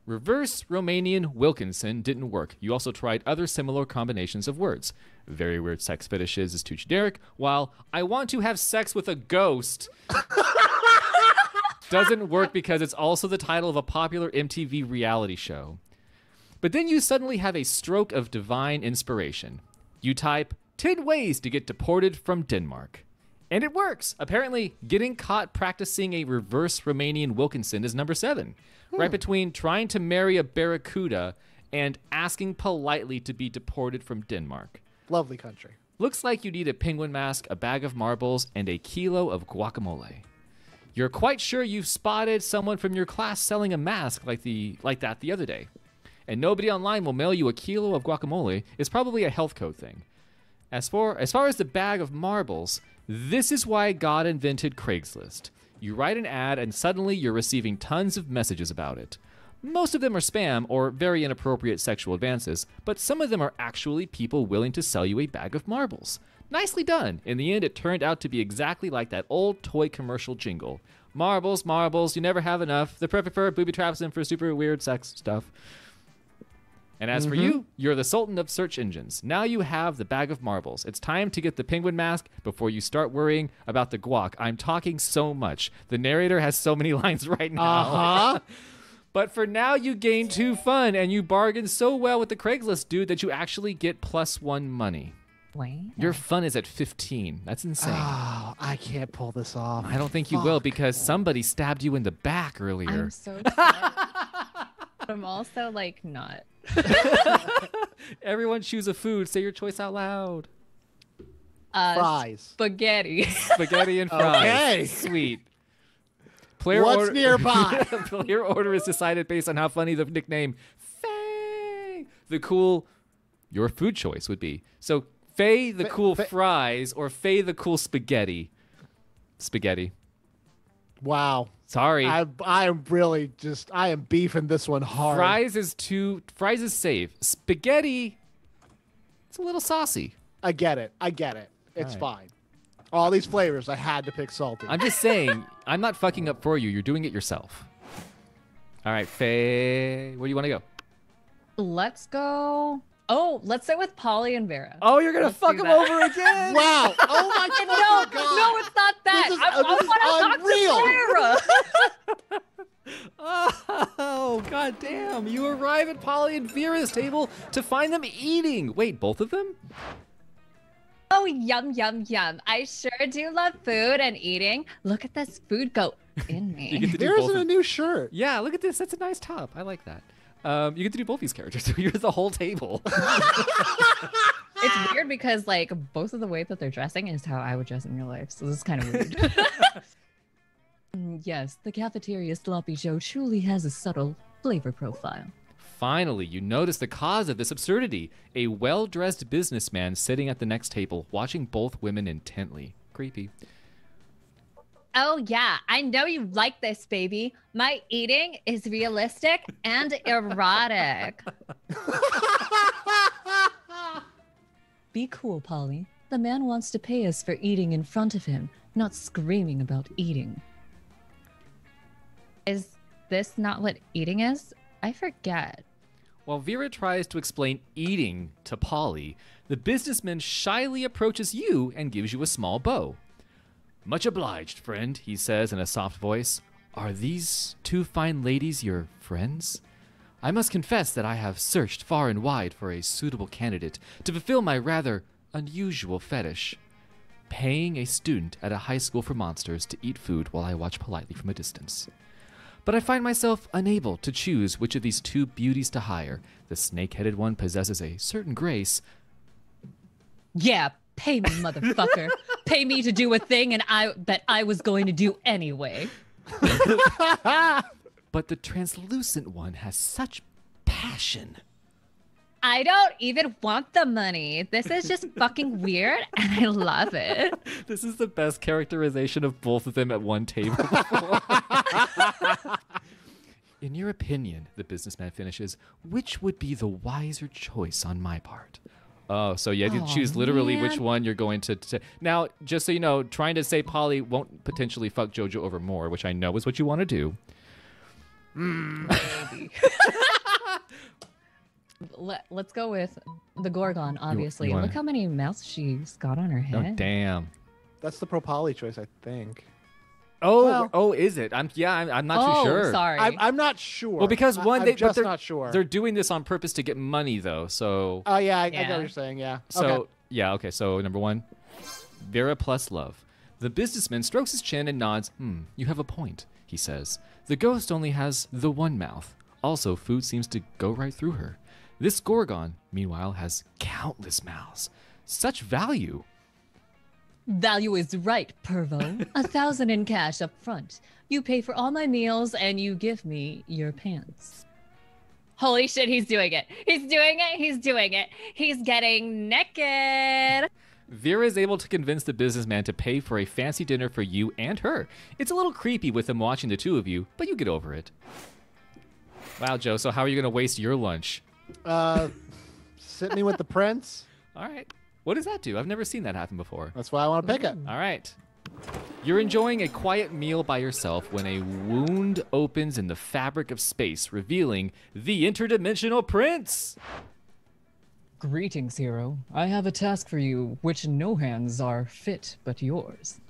Reverse Romanian Wilkinson didn't work. You also tried other similar combinations of words. Very weird sex fetishes is too generic, while I want to have sex with a ghost doesn't work because it's also the title of a popular MTV reality show. But then you suddenly have a stroke of divine inspiration. You type 10 ways to get deported from Denmark. And it works. Apparently, getting caught practicing a reverse Romanian Wilkinson is number 7. Right between trying to marry a barracuda and asking politely to be deported from Denmark. Lovely country. Looks like you need a penguin mask, a bag of marbles, and a kilo of guacamole. You're quite sure you've spotted someone from your class selling a mask like that the other day. And nobody online will mail you a kilo of guacamole. It's probably a health code thing. As far as the bag of marbles, this is why God invented Craigslist. You write an ad and suddenly you're receiving tons of messages about it. Most of them are spam or very inappropriate sexual advances, but some of them are actually people willing to sell you a bag of marbles. Nicely done. In the end, it turned out to be exactly like that old toy commercial jingle. Marbles, marbles, you never have enough. They're perfect for booby traps and for super weird sex stuff. And as for you, you're the sultan of search engines. Now you have the bag of marbles. It's time to get the penguin mask before you start worrying about the guac. I'm talking so much. The narrator has so many lines right now. But for now, you gain 2 fun, and you bargain so well with the Craigslist dude that you actually get +1 money. Wait. Your fun is at 15. That's insane. Oh, I can't pull this off. I don't think you will because somebody stabbed you in the back earlier. I'm so sorry. I'm also like not. Everyone choose a food. Say your choice out loud. Fries. Spaghetti. Spaghetti and fries. Okay. Sweet. What's nearby? Player order is decided based on how funny the nickname Faye, the cool, your food choice would be. So Faye the cool fries or Faye the cool spaghetti. Spaghetti. Wow. Sorry. I am really just, I am beefing this one hard. Fries is safe. Spaghetti, it's a little saucy. I get it. It's fine. All these flavors, I had to pick salty. I'm just saying, I'm not fucking up for you. You're doing it yourself. All right, Faye, where do you want to go? Let's go. Oh, let's start with Polly and Vera. Oh, you're gonna fuck do them that. over again? Wow. Oh my God. No, it's not that. This is I want to talk to Vera. Oh, god damn. You arrive at Polly and Vera's table to find them eating. Wait, both of them? Oh, yum, yum, yum. I sure do love food and eating. Look at this food go in You get me. to do There's both a of new shirt. Yeah, look at this. That's a nice top. I like that. You get to do both these characters. So you're the whole table. It's weird because like both of the way that they're dressing is how I would dress in real life. So this is kind of weird. Yes, the cafeteria sloppy Joe truly has a subtle flavor profile. Finally, you notice the cause of this absurdity. A well-dressed businessman sitting at the next table, watching both women intently. Creepy. Oh, yeah. I know you like this, baby. My eating is realistic and erotic. Be cool, Polly. The man wants to pay us for eating in front of him, not screaming about eating. Is this not what eating is? I forget. While Vera tries to explain eating to Polly, the businessman shyly approaches you and gives you a small bow. Much obliged, friend, he says in a soft voice. Are these 2 fine ladies your friends? I must confess that I have searched far and wide for a suitable candidate to fulfill my rather unusual fetish. Paying a student at a high school for monsters to eat food while I watch politely from a distance. but I find myself unable to choose which of these two beauties to hire. The snake-headed one possesses a certain grace. Yeah, pay me, motherfucker. Pay me to do a thing that I was going to do anyway. But the translucent one has such passion. I don't even want the money. This is just fucking weird, and I love it. This is the best characterization of both of them at one table. In your opinion, the businessman finishes, which would be the wiser choice on my part? Oh, so you have to choose literally which one you're going to. Now, just so you know, trying to say Polly won't potentially fuck JoJo over more, which I know is what you want to do. Maybe. Let's go with the Gorgon, obviously. wanna- Look how many mouths she's got on her Oh, head. damn. That's the pro poly choice, I think. Oh, is it? I'm not too sure. Sorry. I'm not sure. Well, because one, I'm just they're not sure. They're doing this on purpose to get money, though. So. Oh yeah, I get Yeah. what you're saying. Yeah. So Okay. yeah, okay. So number one, Vera plus love. The businessman strokes his chin and nods. You have a point, he says. The ghost only has the one mouth. Also, food seems to go right through her. This Gorgon, meanwhile, has countless mouths. Such value. Value is right, Pervo. 1,000 in cash up front. You pay for all my meals and you give me your pants. Holy shit, he's doing it. He's doing it. He's doing it. He's getting naked. Vera is able to convince the businessman to pay for a fancy dinner for you and her. It's a little creepy with him watching the two of you, but you get over it. Wow, Joe, so how are you going to waste your lunch? Sit me with the prince. All right. What does that do? I've never seen that happen before. That's why I want to pick it. All right. You're enjoying a quiet meal by yourself when a wound opens in the fabric of space, revealing the interdimensional prince. Greetings, hero. I have a task for you, which no hands are fit but yours.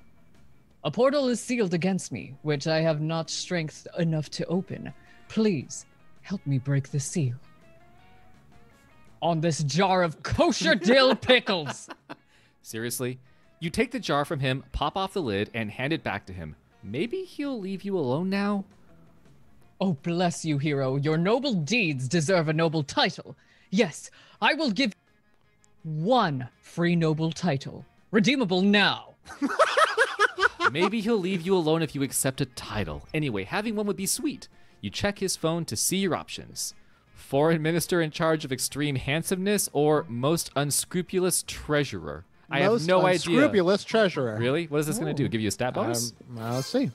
A portal is sealed against me, which I have not strength enough to open. Please, help me break the seal. On this jar of kosher dill pickles. Seriously? You take the jar from him, pop off the lid, and hand it back to him. Maybe he'll leave you alone now? Oh, bless you, hero. Your noble deeds deserve a noble title. Yes, I will give one free noble title. Redeemable now. Maybe he'll leave you alone if you accept a title. Anyway, having one would be sweet. You check his phone to see your options. Foreign minister in charge of extreme handsomeness or most unscrupulous treasurer? I have no idea. Unscrupulous treasurer. Really? What is this going to do? Give you a stat bonus? Well, let's see.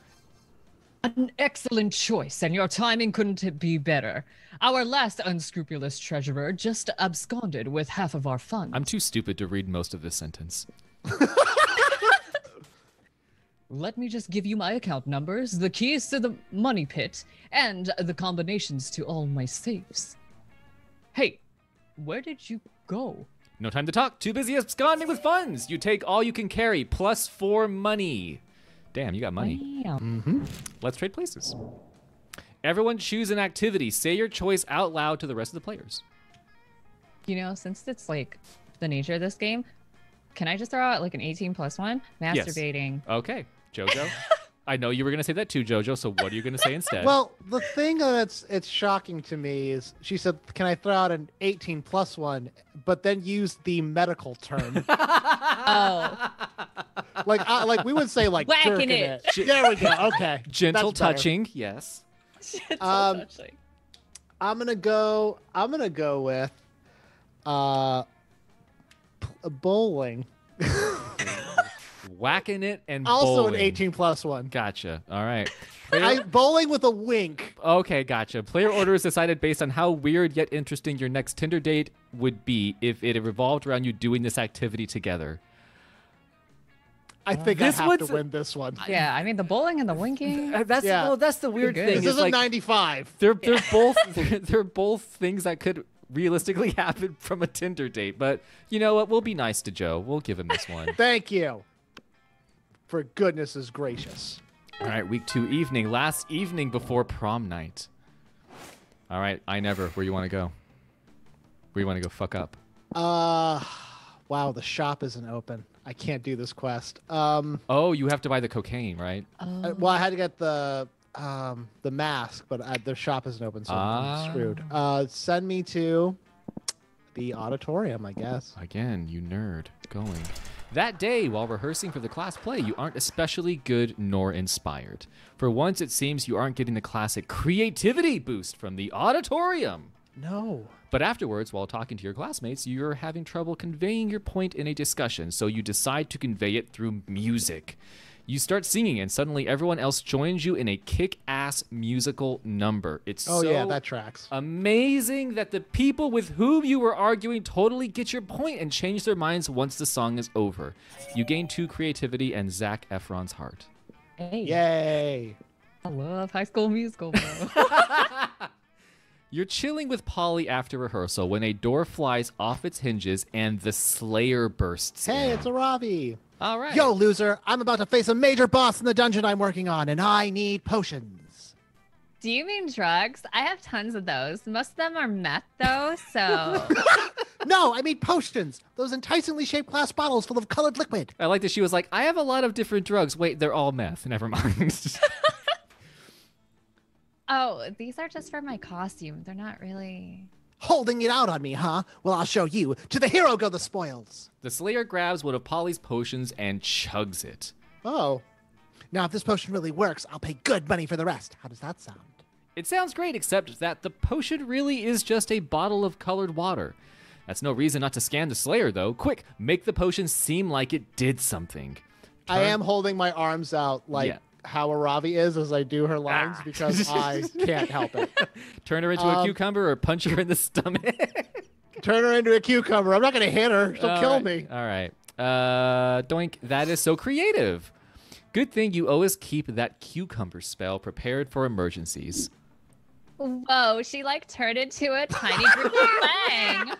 An excellent choice, and your timing couldn't be better. Our last unscrupulous treasurer just absconded with half of our funds. I'm too stupid to read most of this sentence. Let me just give you my account numbers, the keys to the money pit, and the combinations to all my safes. Hey, where did you go? No time to talk. Too busy absconding with funds. You take all you can carry, plus 4 money. Damn, you got money. Damn. Let's trade places. Everyone choose an activity. Say your choice out loud to the rest of the players. You know, since it's like the nature of this game, can I just throw out like an 18+1? Yes. Masturbating. Okay, JoJo. I know you were going to say that too, JoJo, so what are you going to say instead? Well, the thing that's it's shocking to me is she said, "Can I throw out an 18+1?" But then use the medical term. Oh. like we would say like Whacking jerking it. it. There we go. Okay. Gentle That's better. touching, yes. I'm gonna go with bowling. Whacking it and Also bowling. an 18+1. Gotcha. All right. Bowling with a wink. Okay, gotcha. Player order is decided based on how weird yet interesting your next Tinder date would be if it revolved around you doing this activity together. I think This I have one's- to win this one. Yeah, I mean the bowling and the winking. That's Yeah. well, that's the weird good. thing. This is isn't like 95. they're both they're both things that could realistically happen from a Tinder date. But you know what? We'll be nice to Joe. We'll give him this one. Thank you. For goodness is gracious. All right, week 2 evening, last evening before prom night. All right, I never. Where you want to go? Where you want to go? Fuck up. Wow, the shop isn't open. I can't do this quest. Oh, you have to buy the cocaine, right? Well, I had to get the the mask, but their shop isn't open, so I'm screwed. Send me to the auditorium, I guess. Again, you nerd. Going. That day, while rehearsing for the class play, you aren't especially good nor inspired. For once, it seems you aren't getting the classic creativity boost from the auditorium. No. But afterwards, while talking to your classmates, you're having trouble conveying your point in a discussion, so you decide to convey it through music. You start singing, and suddenly everyone else joins you in a kick-ass musical number. It's yeah, that tracks. Amazing that the people with whom you were arguing totally get your point and change their minds once the song is over. You gain 2 creativity and Zac Efron's heart. Hey. Yay. I love High School Musical, bro. You're chilling with Polly after rehearsal when a door flies off its hinges and the Slayer bursts Hey, in. it's a Ravi. All right. Yo, loser, I'm about to face a major boss in the dungeon I'm working on, and I need potions. Do you mean drugs? I have tons of those. Most of them are meth, though, so. No, I mean potions. Those enticingly shaped glass bottles full of colored liquid. I like that she was like, I have a lot of different drugs. Wait, they're all meth. Never mind. Oh, these are just for my costume. They're not really. Holding it out on me, huh? Well, I'll show you. To the hero go the spoils. The Slayer grabs one of Polly's potions and chugs it. Oh. Now, if this potion really works, I'll pay good money for the rest. How does that sound? It sounds great, except that the potion really is just a bottle of colored water. That's no reason not to scan the Slayer, though. Quick, make the potion seem like it did something. I am holding my arms out like how a Ravi is as I do her lines because I can't help it. Turn her into a cucumber or punch her in the stomach. Turn her into a cucumber. I'm not going to hit her. She'll kill me. All right. Doink, that is so creative. Good thing you always keep that cucumber spell prepared for emergencies. Whoa, she like turned into a tiny green fang.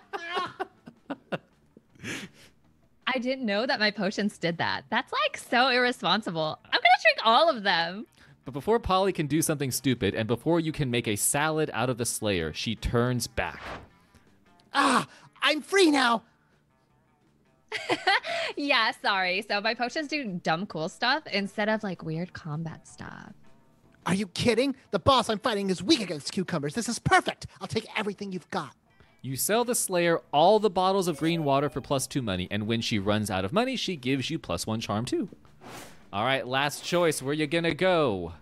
I didn't know that my potions did that. That's like so irresponsible. I'm gonna drink all of them. But before Polly can do something stupid, and before you can make a salad out of the Slayer, she turns back. I'm free now. Yeah, sorry. So my potions do dumb cool stuff instead of like weird combat stuff. Are you kidding? The boss I'm fighting is weak against cucumbers. This is perfect. I'll take everything you've got. You sell the Slayer all the bottles of green water for +2 money, and when she runs out of money, she gives you +1 charm too. All right, last choice. Where you gonna go?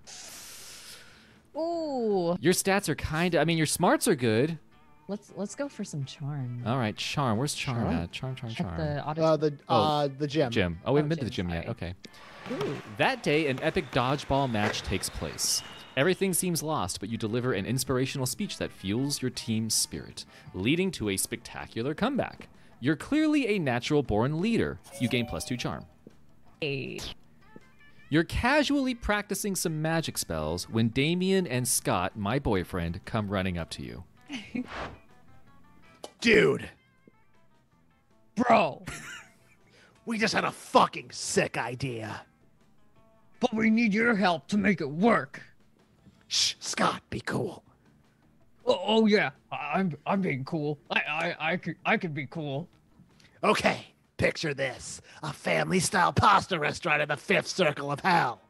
Ooh. Your stats are I mean, your smarts are good. Let's go for some charm. All right, charm. Where's charm Charm? at? Charm. At the auditorium. The gym. Gym. Oh, we haven't been to the gym, gym yet. sorry. Okay. That day, an epic dodgeball match takes place. Everything seems lost, but you deliver an inspirational speech that fuels your team's spirit, leading to a spectacular comeback. You're clearly a natural-born leader. You gain +2 charm. Hey. You're casually practicing some magic spells when Damien and Scott, my boyfriend, come running up to you. Dude, Bro, we just had a fucking sick idea. but we need your help to make it work. Shh, Scott, be cool. Oh yeah, I'm being cool. I could be cool. Okay, picture this. A family-style pasta restaurant in the 5th circle of hell.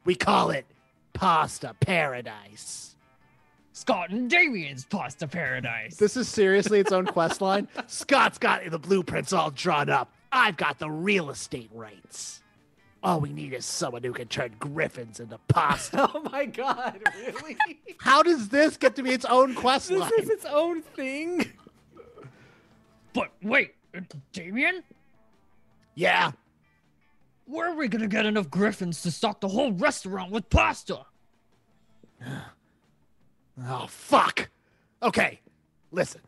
We call it Pasta Paradise. Scott and Damien's Pasta Paradise. This is seriously its own quest line. Scott's got the blueprints all drawn up. I've got the real estate rights. All we need is someone who can turn griffins into pasta. Oh my god, really? How does this get to be its own quest line? This is its own thing? But wait, Damien? Yeah, Where are we gonna get enough griffins to stock the whole restaurant with pasta? oh, fuck. Okay, listen.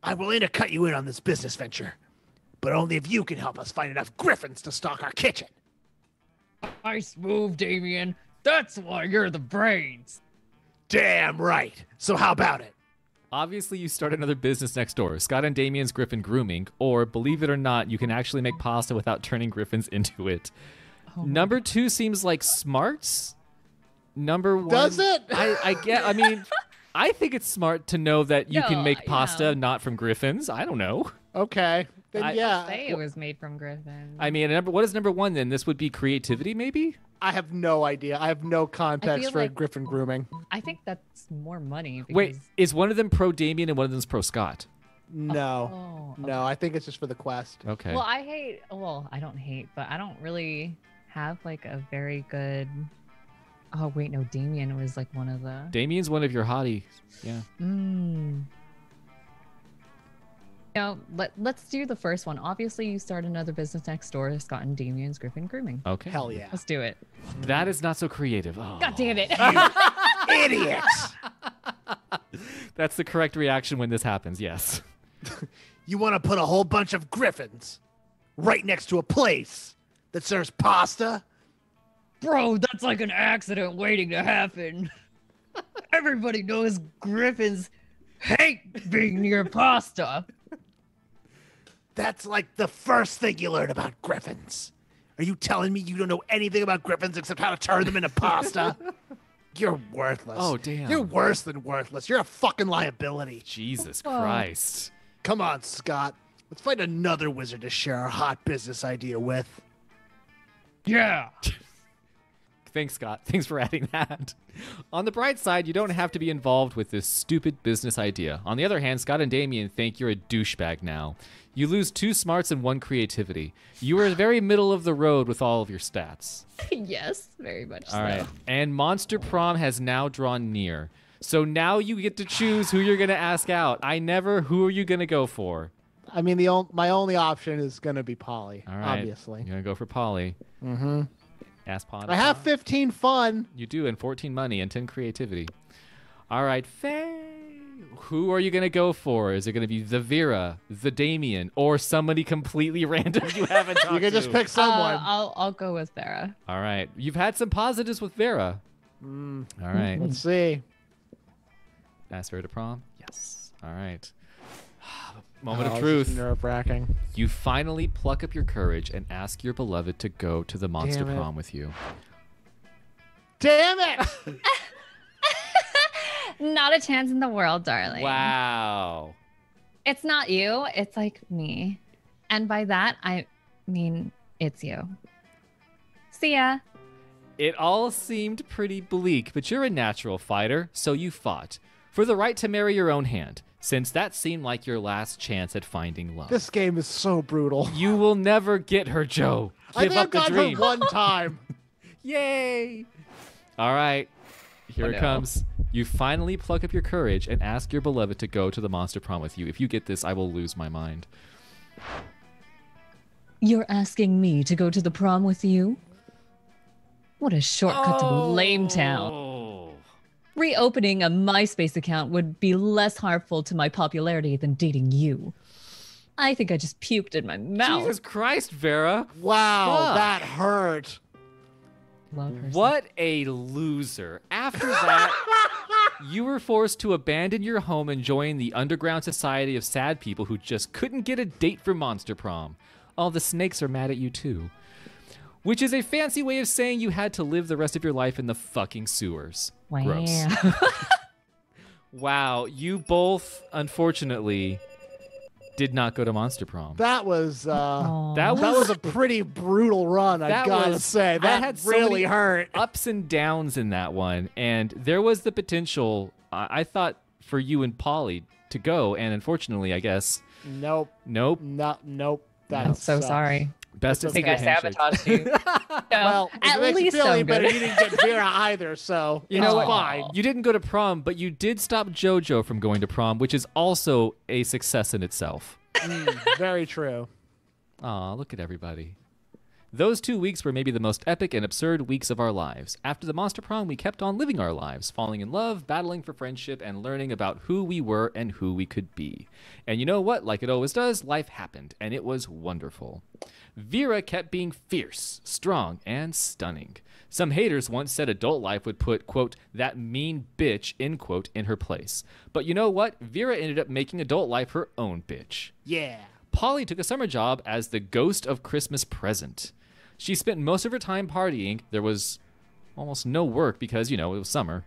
I'm willing to cut you in on this business venture, but only if you can help us find enough griffins to stock our kitchen. Nice move, Damien. That's why you're the brains. Damn right. So how about it? Obviously, you start another business next door, Scott and Damien's Griffin Grooming, or believe it or not, you can actually make pasta without turning griffins into it. Number 2 seems like smarts. Number 1... Does it? I mean, I think it's smart to know that you can No, make pasta yeah. not from griffins. I don't know. Okay. Then I- yeah. Say it was made from griffins. I mean, what is number 1 then? This would be creativity, maybe? I have no idea. I have no context feel for like- Griffin grooming. I think that's more money. Because... Wait, is one of them pro Damien and one of them's pro Scott? No. Oh, No, I think it's just for the quest. Okay. Well, I don't hate, but I don't really have like a very good. Oh wait, no, Damien was like one of the. Damien's one of your hotties. Yeah. Let's do the first one. Obviously, you start another business next door. Scott and Damien's Griffin grooming. Okay. Hell yeah. Let's do it. That is not so creative. Oh. God damn it! Idiots! That's the correct reaction when this happens. Yes. You want to put a whole bunch of griffins right next to a place that serves pasta? Bro, that's like an accident waiting to happen. Everybody knows Griffins hate being near pasta. That's like the first thing you learn about griffins. Are you telling me you don't know anything about griffins except how to turn them into pasta? You're worthless. Oh, damn. You're worse than worthless. You're a fucking liability. Jesus Christ. Come on, Scott. Let's find another wizard to share our hot business idea with. Yeah. Thanks, Scott. Thanks for adding that. On the bright side, you don't have to be involved with this stupid business idea. On the other hand, Scott and Damien think you're a douchebag now. You lose 2 smarts and 1 creativity. You are very middle of the road with all of your stats. Yes, very much so. All right. And Monster Prom has now drawn near. So now you get to choose who you're going to ask out. Who are you going to go for? I mean, my only option is going to be Polly, All right. obviously. You're going to go for Polly. Mm-hmm. Ask Polly. I have 15 fun. You do, and 14 money and 10 creativity. All right, Faye. Who are you going to go for? Is it going to be the Vera, the Damien, or somebody completely random you haven't talked to? You can just pick someone. I'll go with Farah. All right. You've had some positives with Vera. All right. Let's see. Ask Vera to prom? Yes. All right. Moment of Oh, truth. Nerve-wracking. You finally pluck up your courage and ask your beloved to go to the Monster Damn it. Prom with you. Damn it! Not a chance in the world, darling. Wow. It's not you. It's like me. And by that, I mean, it's you. See ya. It all seemed pretty bleak, but you're a natural fighter, so you fought. For the right to marry your own hand, since that seemed like your last chance at finding love. This game is so brutal. You will never get her, Joe. I Give think up I've the got dream. her one time. Yay! All right, here it comes. You finally pluck up your courage and ask your beloved to go to the Monster Prom with you. If you get this, I will lose my mind. You're asking me to go to the prom with you? What a shortcut to Lame Town. Oh. Reopening a MySpace account would be less harmful to my popularity than dating you. I think I just puked in my mouth. Jesus Christ, Vera. Wow, Fuck. that hurt. Love her. What a loser. After that, you were forced to abandon your home and join the underground society of sad people who just couldn't get a date for Monster Prom. All the snakes are mad at you too. Which is a fancy way of saying you had to live the rest of your life in the fucking sewers. Wow. Gross. Wow, you both, unfortunately, did not go to Monster Prom. That was Aw. That that was a pretty brutal run, I That gotta was- say. I That had so really many hurt. ups and downs in that one, and there was the potential. I thought for you and Polly to go, and unfortunately, I guess Nope. nope. Nope. That I'm so sucks. sorry. Best of Hey, I secret sabotaged handshake. you. Well, if at it makes you least feel any I'm better, good. you didn't get Vera either, so You know it's what? fine. You didn't go to prom, but you did stop JoJo from going to prom, which is also a success in itself. Very true. Aw, look at everybody. Those 2 weeks were maybe the most epic and absurd weeks of our lives. After the Monster Prom, we kept on living our lives, falling in love, battling for friendship, and learning about who we were and who we could be. And you know what? Like it always does, life happened, and it was wonderful. Vera kept being fierce, strong, and stunning. Some haters once said adult life would put, quote, that mean bitch, end quote, in her place. But you know what? Vera ended up making adult life her own bitch. Yeah. Polly took a summer job as the ghost of Christmas present. She spent most of her time partying. There was almost no work because, it was summer.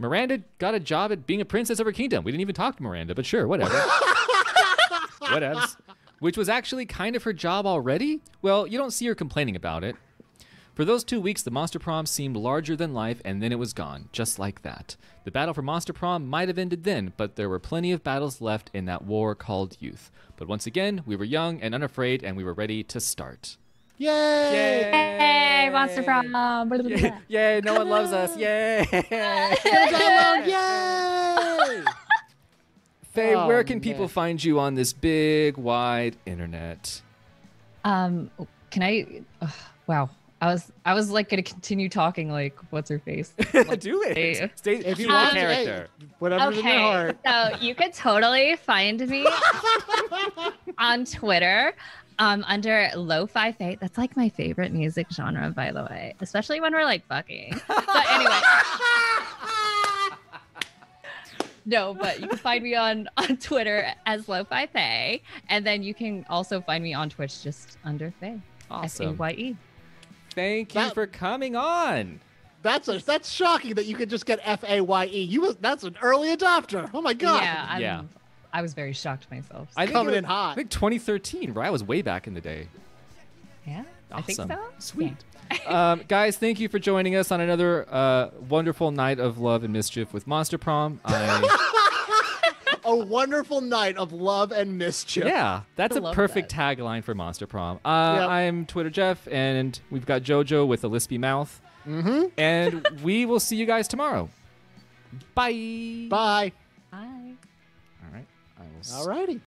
Miranda got a job at being a princess of her kingdom. We didn't even talk to Miranda, but sure, whatever. Whatevs. Which was actually kind of her job already. Well, you don't see her complaining about it. For those 2 weeks, the Monster Prom seemed larger than life, and then it was gone, just like that. The battle for Monster Prom might have ended then, but there were plenty of battles left in that war called youth. But once again, we were young and unafraid, and we were ready to start. Yay! Hey, Monster Prom. Blah, blah, blah. Yay, no one loves us. Yay! Yay! Faye, Oh, where can people man. find you on this big, wide internet? Can I? Wow. I was like gonna continue talking like what's her face? Do it. Hey. Stay If you keep want the to, character. hey, whatever's in your heart. So you could totally find me on Twitter under Lo-Fi Faye. That's like my favorite music genre, by the way, especially when we're like fucking. But anyway. No, but you can find me on Twitter as Lo-Fi Faye. And then you can also find me on Twitch just under Faye. Awesome. Faye. Thank you That- for coming on. That's shocking that you could just get FAYE. That's an early adopter. Oh my god. Yeah, Yeah. I was very shocked myself. I think Coming it in was- hot. I think 2013, right? I was way back in the day. Yeah, I think Awesome. so. Sweet. Guys, thank you for joining us on another wonderful night of love and mischief with Monster Prom. A wonderful night of love and mischief. Yeah, that's I a love perfect tagline for Monster Prom. Yep. I'm Twitter Jeff, and we've got JoJo with a lispy mouth. Mm-hmm. And we will see you guys tomorrow. Bye. Bye. Bye. All right. I will Alrighty.